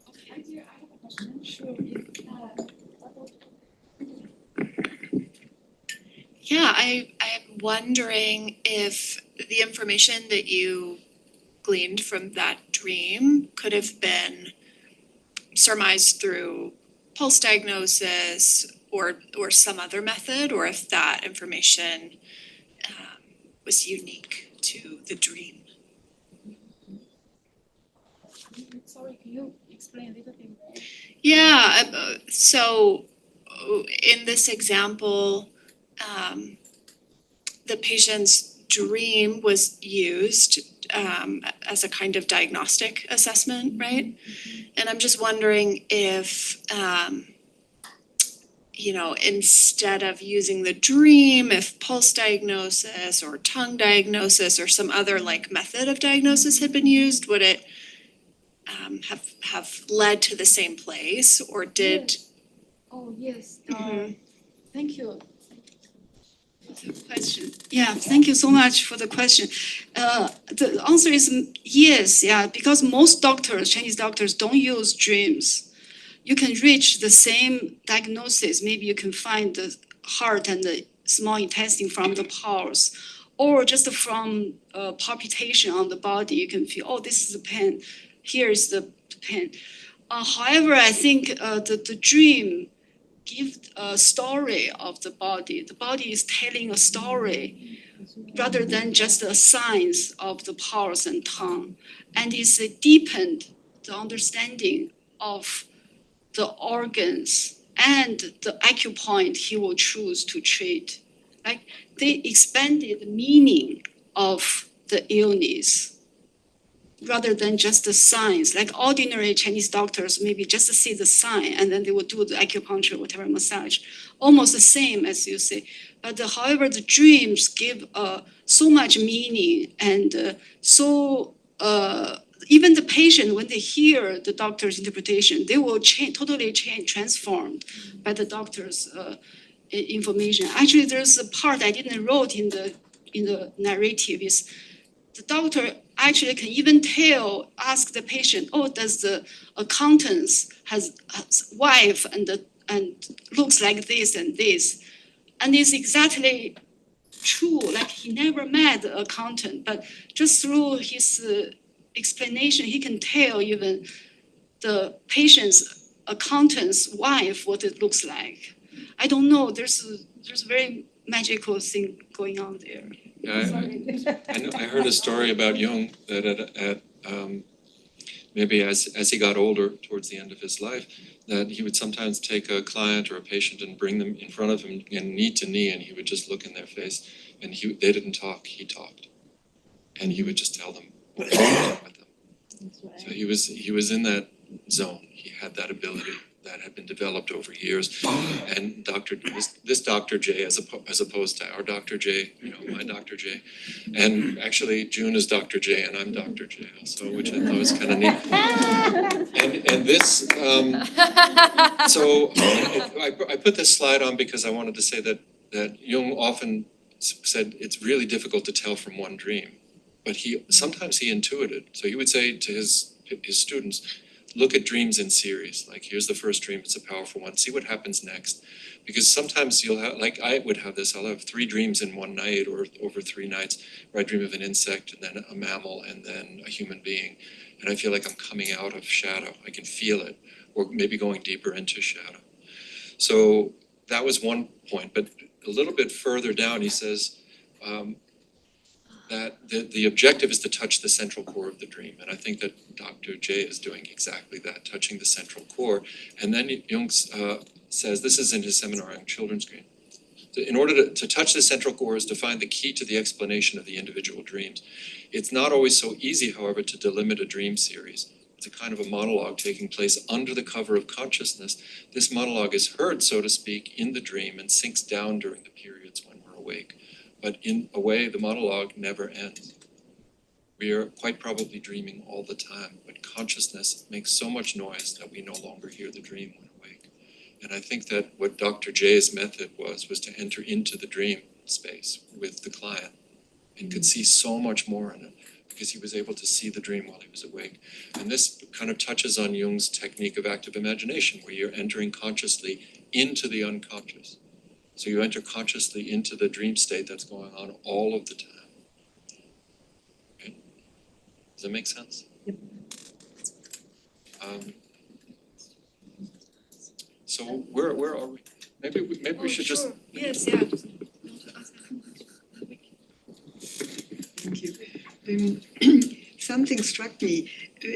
Okay. I have a question. Sure. Yeah, I'm wondering if the information that you gleaned from that dream could have been surmised through pulse diagnosis or some other method, or if that information was unique to the dream. Sorry, can you explain a little bit more? Yeah, so in this example, the patient's dream was used as a kind of diagnostic assessment, right? And I'm just wondering if, instead of using the dream, if pulse diagnosis or tongue diagnosis or some other method of diagnosis had been used, would it have led to the same place, or did? Yes. Oh, yes. Mhm. Thank you. Question. Yeah, thank you so much for the question. The answer is yes, yeah, because most doctors, Chinese doctors, don't use dreams. You can reach the same diagnosis. Maybe you can find the heart and the small intestine from the pulse, or just from palpitation on the body. You can feel, oh, this is the pain. Here is the pain. However, I think the dream give a story of the body. The body is telling a story rather than just a signs of the pulse and tongue. And it's deepened the understanding of the organs and the acupoint he will choose to treat. Like they expanded the meaning of the illness rather than just the signs. Like ordinary Chinese doctors maybe just see the sign and then they will do the acupuncture, whatever massage, almost the same as you say. But however, the dreams give so much meaning and even the patient, when they hear the doctor's interpretation, they will totally transformed by the doctor's information. Actually, there's a part I didn't wrote in the narrative is the doctor actually can even ask the patient, oh, does the accountants has wife and looks like this and this. And it's exactly true, like he never met the accountant, but just through his explanation, he can tell even the patient's accountant's wife what it looks like. I don't know, there's a very magical thing going on there. Yeah, I heard a story about Jung that maybe as he got older towards the end of his life, that he would sometimes take a client or a patient and bring them in front of him and knee to knee, and he would just look in their face, and they didn't talk, he talked, and he would just tell them what was going on with them. So he was in that zone. He had that ability that had been developed over years. And this Dr. J, as opposed to our Dr. J, my Dr. J, and actually Jun is Dr. J and I'm Dr. J also, which I thought was kind of neat. And this, so I put this slide on because I wanted to say that Jung often said it's really difficult to tell from one dream, but sometimes he intuited. So he would say to his students, look at dreams in series. Like, here's the first dream, it's a powerful one. See what happens next. Because sometimes you'll have, like I would have this, I'll have 3 dreams in one night or over 3 nights where I dream of an insect and then a mammal and then a human being. And I feel like I'm coming out of shadow. I can feel it, or maybe going deeper into shadow. So that was one point. But a little bit further down, he says, that the objective is to touch the central core of the dream. And I think that Dr. J is doing exactly that, touching the central core. And then Jung says, this is in his seminar on Children's Green, in order to touch the central core is to find the key to the explanation of the individual dreams. It's not always so easy, however, to delimit a dream series. It's a kind of a monologue taking place under the cover of consciousness. This monologue is heard, so to speak, in the dream and sinks down during the periods when we're awake. But in a way, the monologue never ends. We are quite probably dreaming all the time, but consciousness makes so much noise that we no longer hear the dream when awake. And I think that what Dr. J's method was to enter into the dream space with the client and could see so much more in it because he was able to see the dream while he was awake. And this kind of touches on Jung's technique of active imagination, where you're entering consciously into the unconscious. So you enter consciously into the dream state that's going on all of the time. Okay? Does that make sense? Yep. So where are we? Maybe we should sure. just. Yes, yeah. Thank you. Something struck me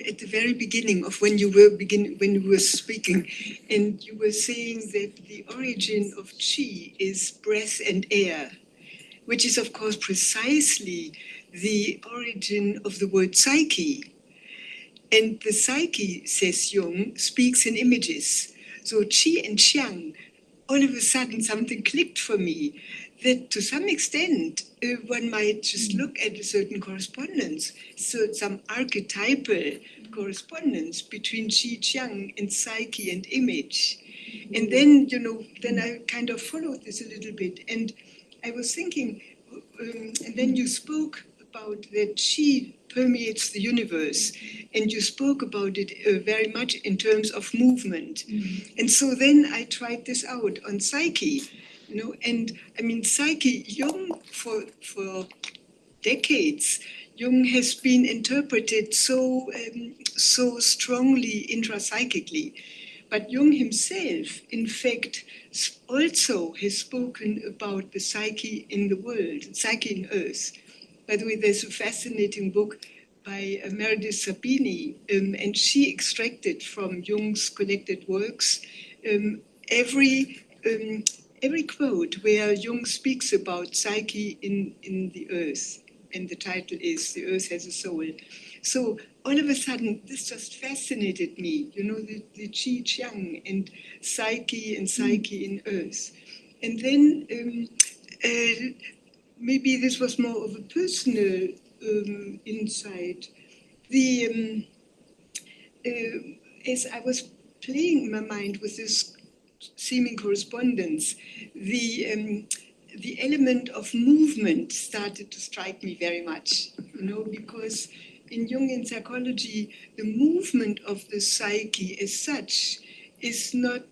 at the very beginning of when you were speaking, and you were saying that the origin of qi is breath and air, which is of course precisely the origin of the word psyche. And the psyche, says Jung, speaks in images. So qi and qiang, all of a sudden something clicked for me, that to some extent one might just look at a certain correspondence, so some archetypal correspondence between qi, qiang, and psyche and image. And then, then I kind of followed this a little bit, and I was thinking, and then you spoke about that qi permeates the universe, and you spoke about it very much in terms of movement. And so then I tried this out on psyche, and I mean psyche, Jung for decades, Jung has been interpreted so strongly intrapsychically. But Jung himself, in fact, also has spoken about the psyche in the world, psyche in Earth. By the way, there's a fascinating book by Meredith Sabini, and she extracted from Jung's collected works every quote where Jung speaks about psyche in the Earth, and the title is "The Earth Has a Soul." So all of a sudden, this just fascinated me, the Qi Qiang and psyche in Earth. And then maybe this was more of a personal insight. As I was playing in my mind with this seeming correspondence, the element of movement started to strike me very much, because in Jungian psychology, the movement of the psyche as such is not,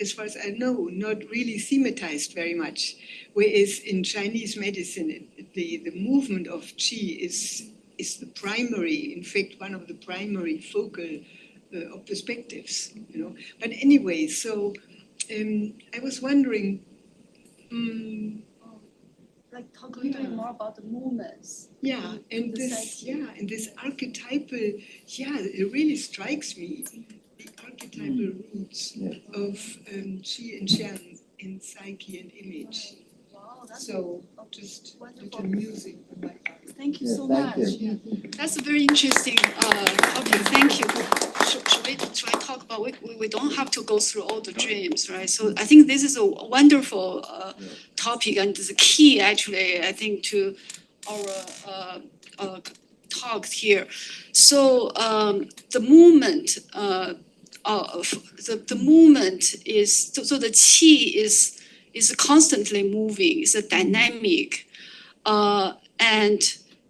as far as I know, not really thematized very much. Whereas in Chinese medicine, the movement of qi is the primary, in fact, one of the primary focal of perspectives, But anyway, so I was wondering, Like talk a little bit more about the movements. yeah, and the this, psyche. and this archetypal, it really strikes me, the archetypal roots of qi and qiang in psyche and image. Wow, that's So just wonderful. little music on my part. Thank you Yeah, so thank much. you. That's a very interesting topic. Thank you. Should I talk about? We don't have to go through all the dreams, right? So I think this is a wonderful topic, and the key, actually, I think, to our talk here. So the movement the movement is so the qi is constantly moving. It's a dynamic, and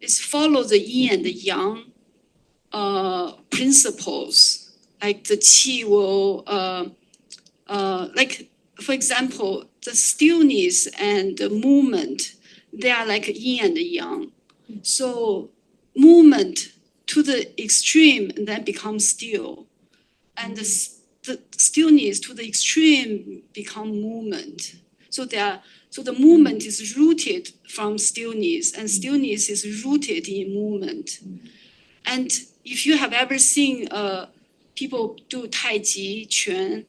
it's follow the yin and the yang principles. Like the qi will, like for example, the stillness and the movement, they are like yin and yang. So movement to the extreme and then becomes still, and the stillness to the extreme become movement. So the movement is rooted from stillness, and stillness is rooted in movement. And if you have ever seen people do Tai Chi Chuan,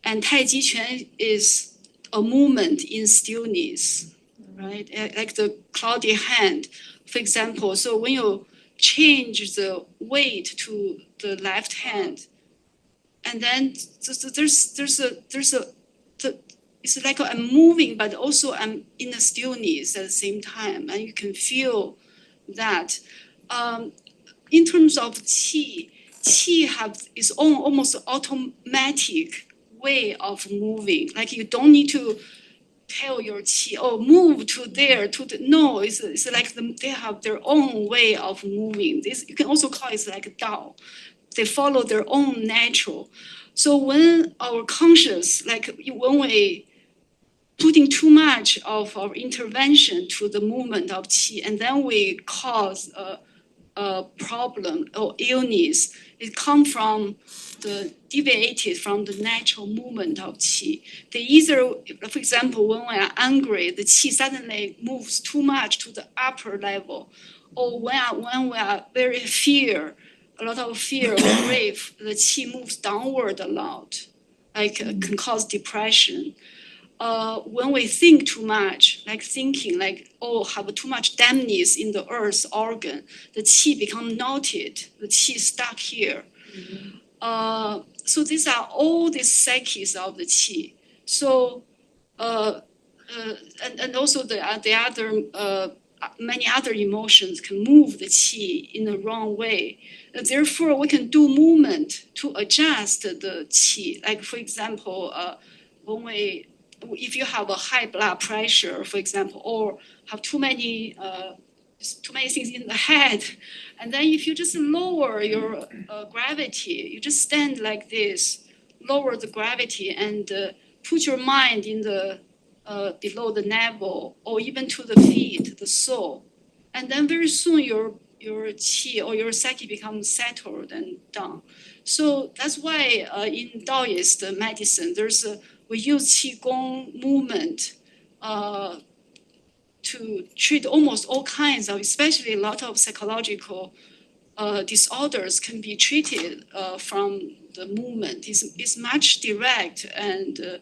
and Tai Chi Chuan is a movement in stillness, right? Like the cloudy hand, for example. So when you change the weight to the left hand, and then it's like I'm moving, but also I'm in a stillness at the same time, and you can feel that. In terms of qi have its own almost automatic way of moving. Like you don't need to tell your qi, move to there, no, it's like they have their own way of moving. This you can also call it like a Tao. They follow their own natural. So when our conscious, like when we putting too much of our intervention to the movement of qi, and then we cause a problem or illness, it comes from deviated from the natural movement of qi. They either, for example, when we are angry, the qi suddenly moves too much to the upper level, or when we are very a lot of fear or grief, the qi moves downward a lot, like can cause depression. When we think too much, like thinking like, have too much dampness in the earth organ, the qi become knotted, the qi stuck here. So these are all the psyches of the qi. So, and also the other, many other emotions can move the qi in the wrong way. Therefore, we can do movement to adjust the qi. Like for example, when we if you have a high blood pressure, for example, or have too many things in the head, and then if you just lower your gravity, you just stand like this, lower the gravity, and put your mind in the below the navel, or even to the feet, the sole, and then very soon your qi or your psyche becomes settled and down. So that's why in Taoist medicine, we use qigong movement to treat almost all kinds of, especially a lot of psychological disorders can be treated from the movement. It's much direct and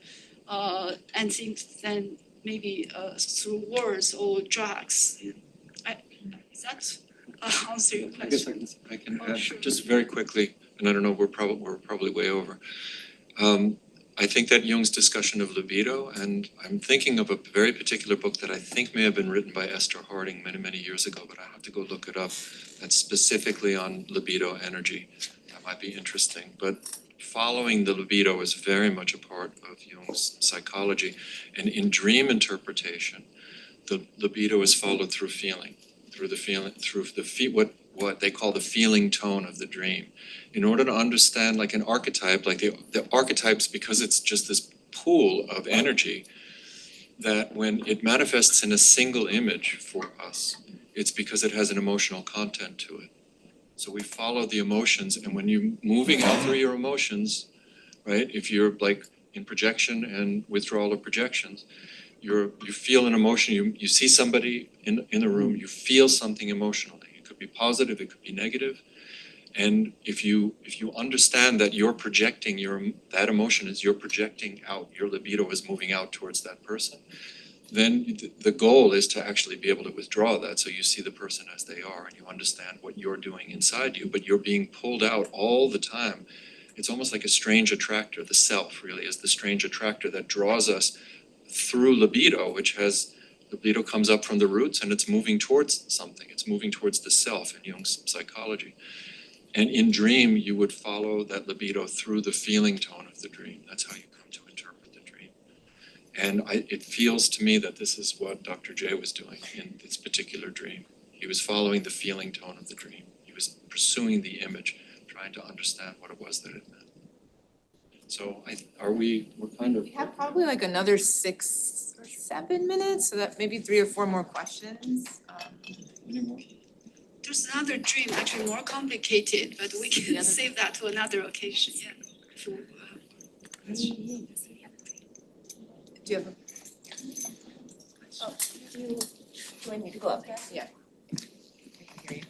things than maybe through words or drugs. Is that answer your I guess question? I can Oh, add sure. just very quickly, and I don't know, we're probably way over. I think that Jung's discussion of libido, and I'm thinking of a very particular book that I think may have been written by Esther Harding many years ago, but I have to go look it up. That's specifically on libido energy. That might be interesting. But following the libido is very much a part of Jung's psychology. And in dream interpretation, the libido is followed through feeling, what they call the feeling tone of the dream. In order to understand like an archetype, like the archetypes, because it's just this pool of energy, that when it manifests in a single image for us, it's because it has an emotional content to it. So we follow the emotions, and when you're moving out through your emotions, right, if you're like in projection and withdrawal of projections, you feel an emotion, you see somebody in the room, you feel something emotionally. It could be positive, it could be negative. And if you understand that you're projecting that emotion is you're projecting out, your libido is moving out towards that person, then the goal is to actually be able to withdraw that, so you see the person as they are and you understand what you're doing inside you, but you're being pulled out all the time. It's almost like a strange attractor. The self really is the strange attractor that draws us through libido, libido comes up from the roots and it's moving towards something. It's moving towards the self in Jung's psychology. And in dream, you would follow that libido through the feeling tone of the dream. That's how you come to interpret the dream. And it feels to me that this is what Dr. J was doing in this particular dream. He was following the feeling tone of the dream. He was pursuing the image, trying to understand what it was that it meant. So we're kind of. We have probably like another 6 or 7 minutes, so that maybe 3 or 4 more questions. Any more? There's another dream, actually more complicated, but we can other- save that to another occasion, yeah. If you, Do you have do I need to go up there? Yeah. I can hear you.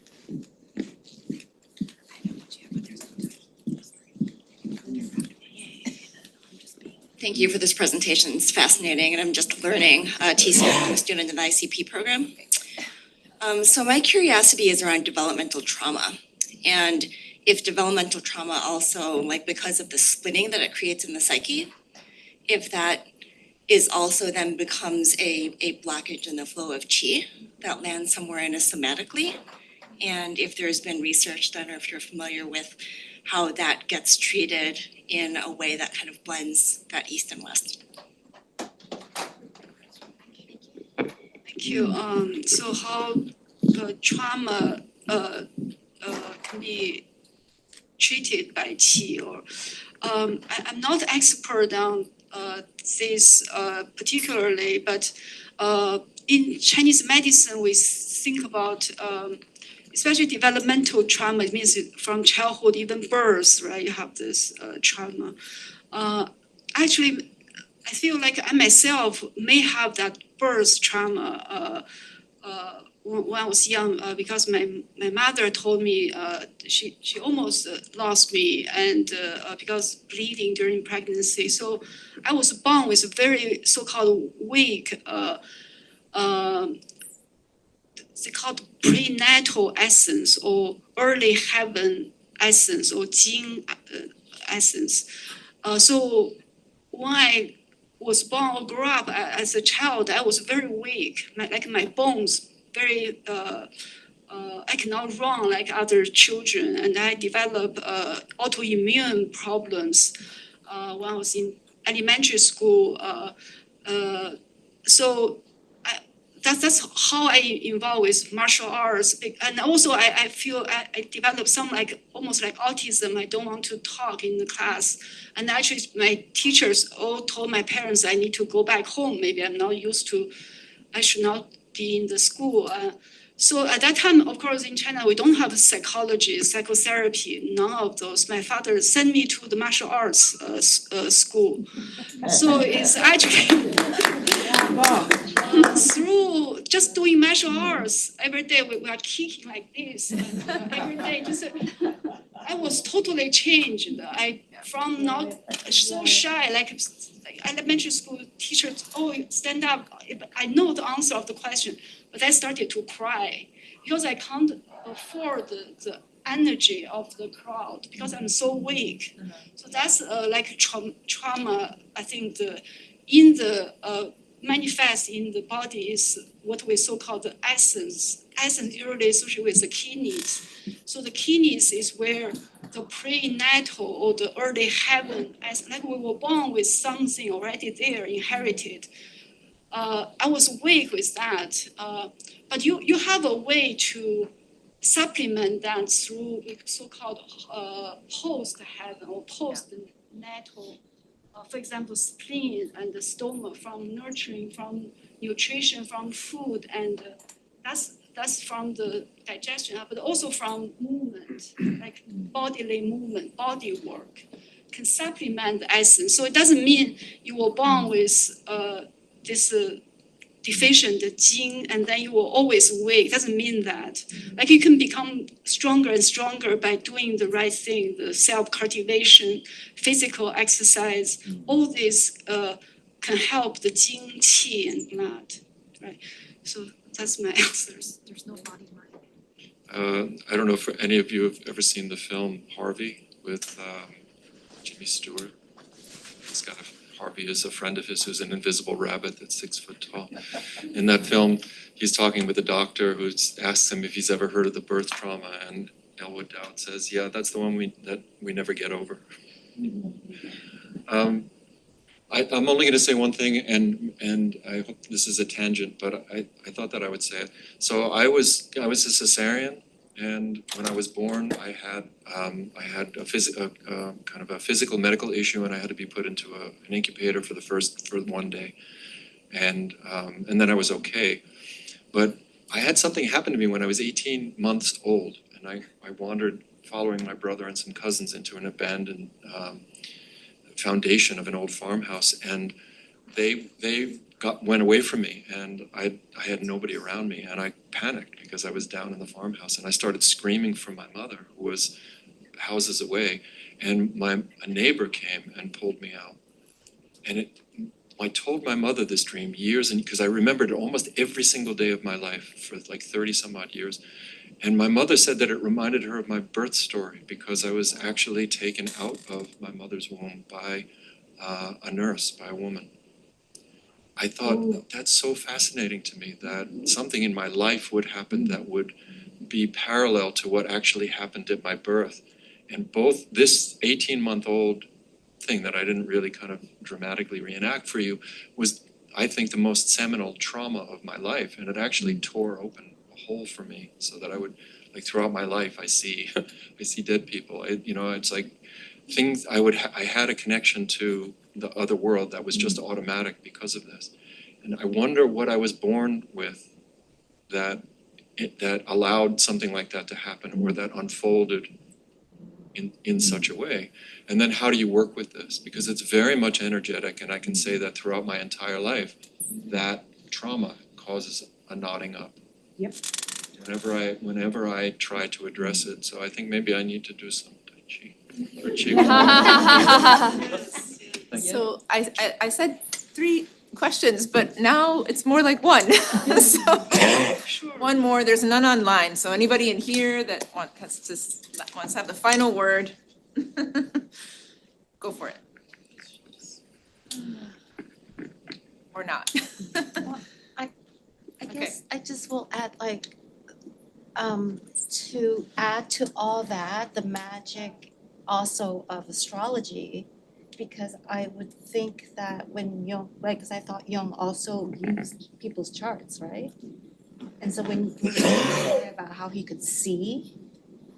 Thank you for this presentation. It's fascinating, and I'm just learning TCF. I'm a student in the ICP program. So my curiosity is around developmental trauma, and if developmental trauma also, like because of the splitting that it creates in the psyche, if that is also then becomes a blockage in the flow of qi that lands somewhere in us somatically, and if there's been research done, or if you're familiar with how that gets treated in a way that kind of blends that east and west. Thank you. So how trauma can be treated by qi, or I'm not expert on this particularly, but in Chinese medicine we think about especially developmental trauma. It means from childhood, even birth, right? You have this trauma. Actually, I feel like I myself may have that birth trauma when I was young, because my mother told me she almost lost me, and because bleeding during pregnancy. So I was born with a very so-called weak, they called prenatal essence or early heaven essence or Jing essence. So when I was born or grew up as a child, I was very weak, like my bones, very, I cannot run like other children, and I developed autoimmune problems when I was in elementary school. So that's how I involved with martial arts. And also I feel I developed some like almost like autism. I don't want to talk in the class. And actually my teachers all told my parents I need to go back home. Maybe I'm not used to, I should not be in the school. So at that time, of course, in China, we don't have psychology, psychotherapy, none of those. My father sent me to the martial arts school. So it's actually through just doing martial arts, every day we are kicking like this. Every day, just I was totally changed. I from not so shy, like elementary school teachers, oh, stand up. I know the answer of the question, but I started to cry because I can't afford the energy of the crowd because I'm so weak. So that's like trauma. I think in the manifest in the body is what we so-called the essence. Essence usually associated with the kidneys. So the kidneys is where the prenatal or the early heaven, as like we were born with something already there, inherited. I was weak with that, but you have a way to supplement that through so-called post-heaven or post-natal. For example, spleen and the stomach from nurturing, from nutrition, from food, and that's from the digestion, but also from movement, like bodily movement, body work, can supplement the essence. So it doesn't mean you were born with this deficient gene and then you were always weak. It doesn't mean that. Like you can become stronger and stronger by doing the right thing, the self-cultivation, physical exercise, all this can help the gene, qi, and blood, right? So that's my answers. There's no body mind. I don't know if any of you have ever seen the film Harvey with Jimmy Stewart. It's got Harvey is a friend of his who's an invisible rabbit that's 6 foot tall. In that film, he's talking with a doctor who asks him if he's ever heard of the birth trauma, and Elwood Dowd says, "Yeah, that's the one that we never get over." I'm only going to say one thing, and I hope this is a tangent, but I thought that I would say it. So I was a cesarean, and when I was born, I had a kind of a physical medical issue, and I had to be put into an incubator for 1 day, and then I was okay. But I had something happen to me when I was 18 months old, and I wandered following my brother and some cousins into an abandoned foundation of an old farmhouse, and they went away from me, and I had nobody around me, and I panicked because I was down in the farmhouse, and I started screaming for my mother, who was houses away, and a neighbor came and pulled me out. And I told my mother this dream years, and because I remembered it almost every single day of my life for like 30 some odd years. And my mother said that it reminded her of my birth story because I was actually taken out of my mother's womb by a nurse, by a woman. I thought that's so fascinating to me that something in my life would happen that would be parallel to what actually happened at my birth. And both this 18-month-old thing that I didn't really kind of dramatically reenact for you was, I think, the most seminal trauma of my life. And it actually tore open a hole for me so that I would, like throughout my life, I see dead people. It's like things I had a connection to the other world that was just automatic because of this. And I wonder what I was born with that allowed something like that to happen, or that unfolded in such a way. And then how do you work with this? Because it's very much energetic, and I can say that throughout my entire life, that trauma causes a knotting up. Yep. Whenever I try to address it. So I think maybe I need to do some Tai Chi. Or Qigong. So I said 3 questions, but now it's more like 1. So one more, there's none online, so anybody in here that wants to have the final word, go for it. Or not. I guess I just will add to add to all that, the magic also of astrology because I would think that when Jung, right, because I thought Jung also used people's charts, right? And so when you say about how he could see,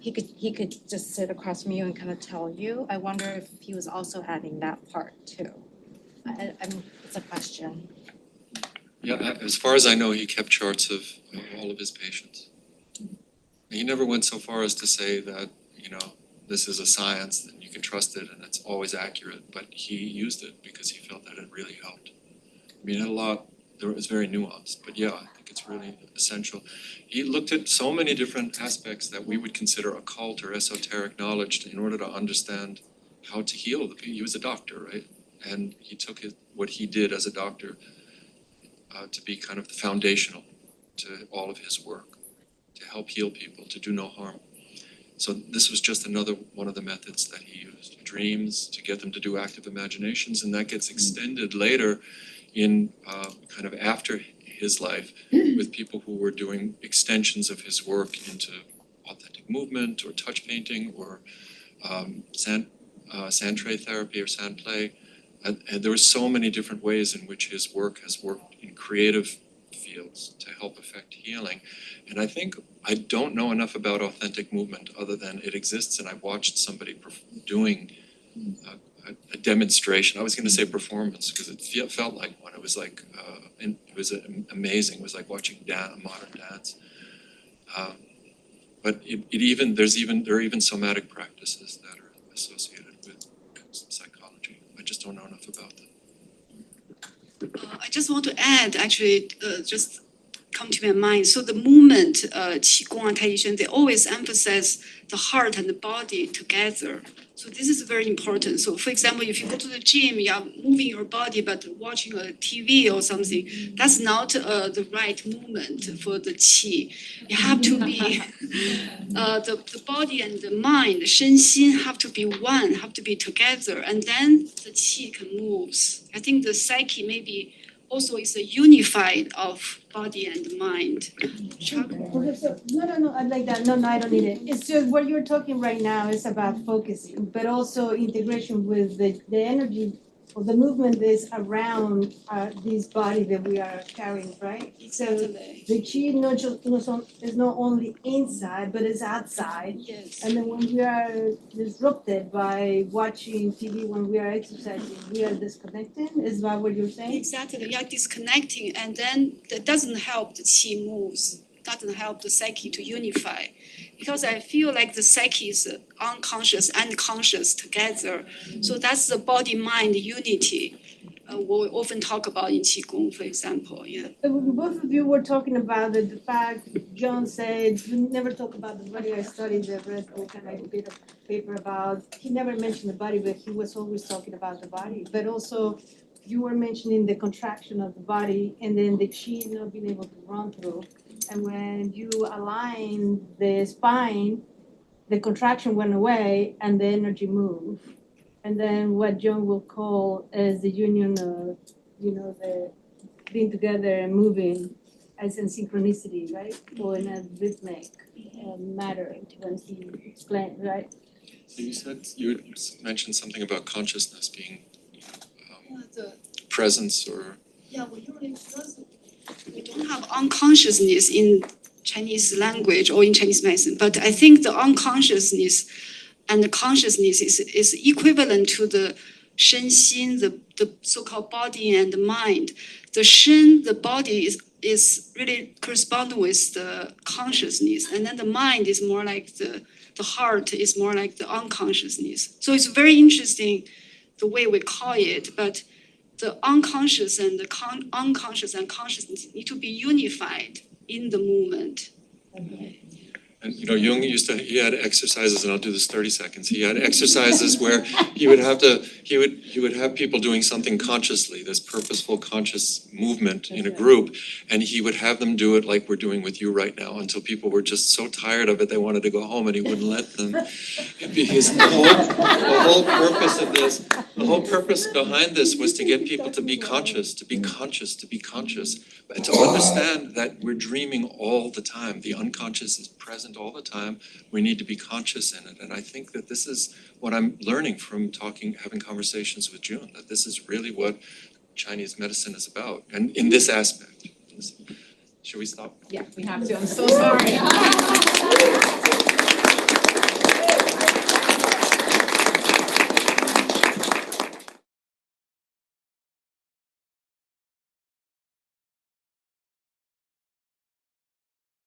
he could just sit across from you and kind of tell you. I wonder if he was also adding that part too. It's a question. Yeah, as far as I know, he kept charts of all of his patients. He never went so far as to say that, you know, this is a science and you can trust it and it's always accurate, but he used it because he felt that it really helped. I mean, it was very nuanced, but yeah, I think it's really essential. He looked at so many different aspects that we would consider occult or esoteric knowledge in order to understand how to heal the people. He was a doctor, right? And he took what he did as a doctor to be kind of foundational to all of his work, to help heal people, to do no harm. So this was just another one of the methods that he used, dreams, to get them to do active imaginations, and that gets extended later in kind of after his life with people who were doing extensions of his work into authentic movement or touch painting or sand tray therapy or sand play. And there were so many different ways in which his work has worked in creative fields to help affect healing. And I don't know enough about authentic movement other than it exists, and I watched somebody doing a demonstration. I was gonna say performance because it felt like one. It was like, and it was amazing. It was like watching modern dance. But there are even somatic practices that are associated with psychology. I just don't know enough about them. I just want to add, actually, just come to my mind. So the movement, Qigong and Tai Chi, they always emphasize the heart and the body together. So this is very important. So for example, if you go to the gym, you are moving your body, but watching a TV or something, that's not the right movement for the Qi. You have to be, the body and the mind, 身心 have to be one, have to be together, and then the Qi can move. I think the psyche maybe also is a unified of body and mind. Okay, so, no, I like that, no, I don't need it. It's just what you're talking right now is about focusing, but also integration with the energy or the movement that is around this body that we are carrying, right? So Exactly. the chi is not only inside, but it's outside. Yes. And then when we are disrupted by watching TV, when we are exercising, we are disconnected, is that what you're saying? Exactly, you are disconnecting, and then that doesn't help the Qi moves, doesn't help the psyche to unify. Because I feel like the psyche is unconscious and conscious together. So that's the body-mind unity. We often talk about in Qigong, for example, yeah. Both of you were talking about the fact, John said, we never talk about the body. I studied, I read all kind of bit of paper about, he never mentioned the body, but he was always talking about the body. But also, you were mentioning the contraction of the body and then the chi not being able to run through. And when you align the spine, the contraction went away and the energy moved. And then what Jung will call as the union of, the being together and moving as in synchronicity, right? Or in a rhythmic matter when he explained, right? So you mentioned something about consciousness being The presence or Yeah, we don't have unconsciousness in Chinese language or in Chinese medicine, but I think the unconsciousness and the consciousness is equivalent to the 身心, the so-called body and the mind. The 身, the body is really correspond with the consciousness, and then the mind is more like the heart is more like the unconsciousness. So it's very interesting the way we call it, but the unconscious and the unconscious and consciousness need to be unified in the movement. And Jung he had exercises, and I'll do this 30 seconds. He had exercises where he would have people doing something consciously, this purposeful conscious movement in a group, and he would have them do it like we're doing with you right now until people were just so tired of it they wanted to go home, and he wouldn't let them. Because the whole purpose of this The whole purpose behind this was to get people to be conscious, to be conscious, to be conscious. And to understand that we're dreaming all the time. The unconscious is present all the time. We need to be conscious in it. And I think that this is what I'm learning from having conversations with Jun, that this is really what Chinese medicine is about, and in this aspect. Should we stop? Yeah, we have to, I'm so sorry.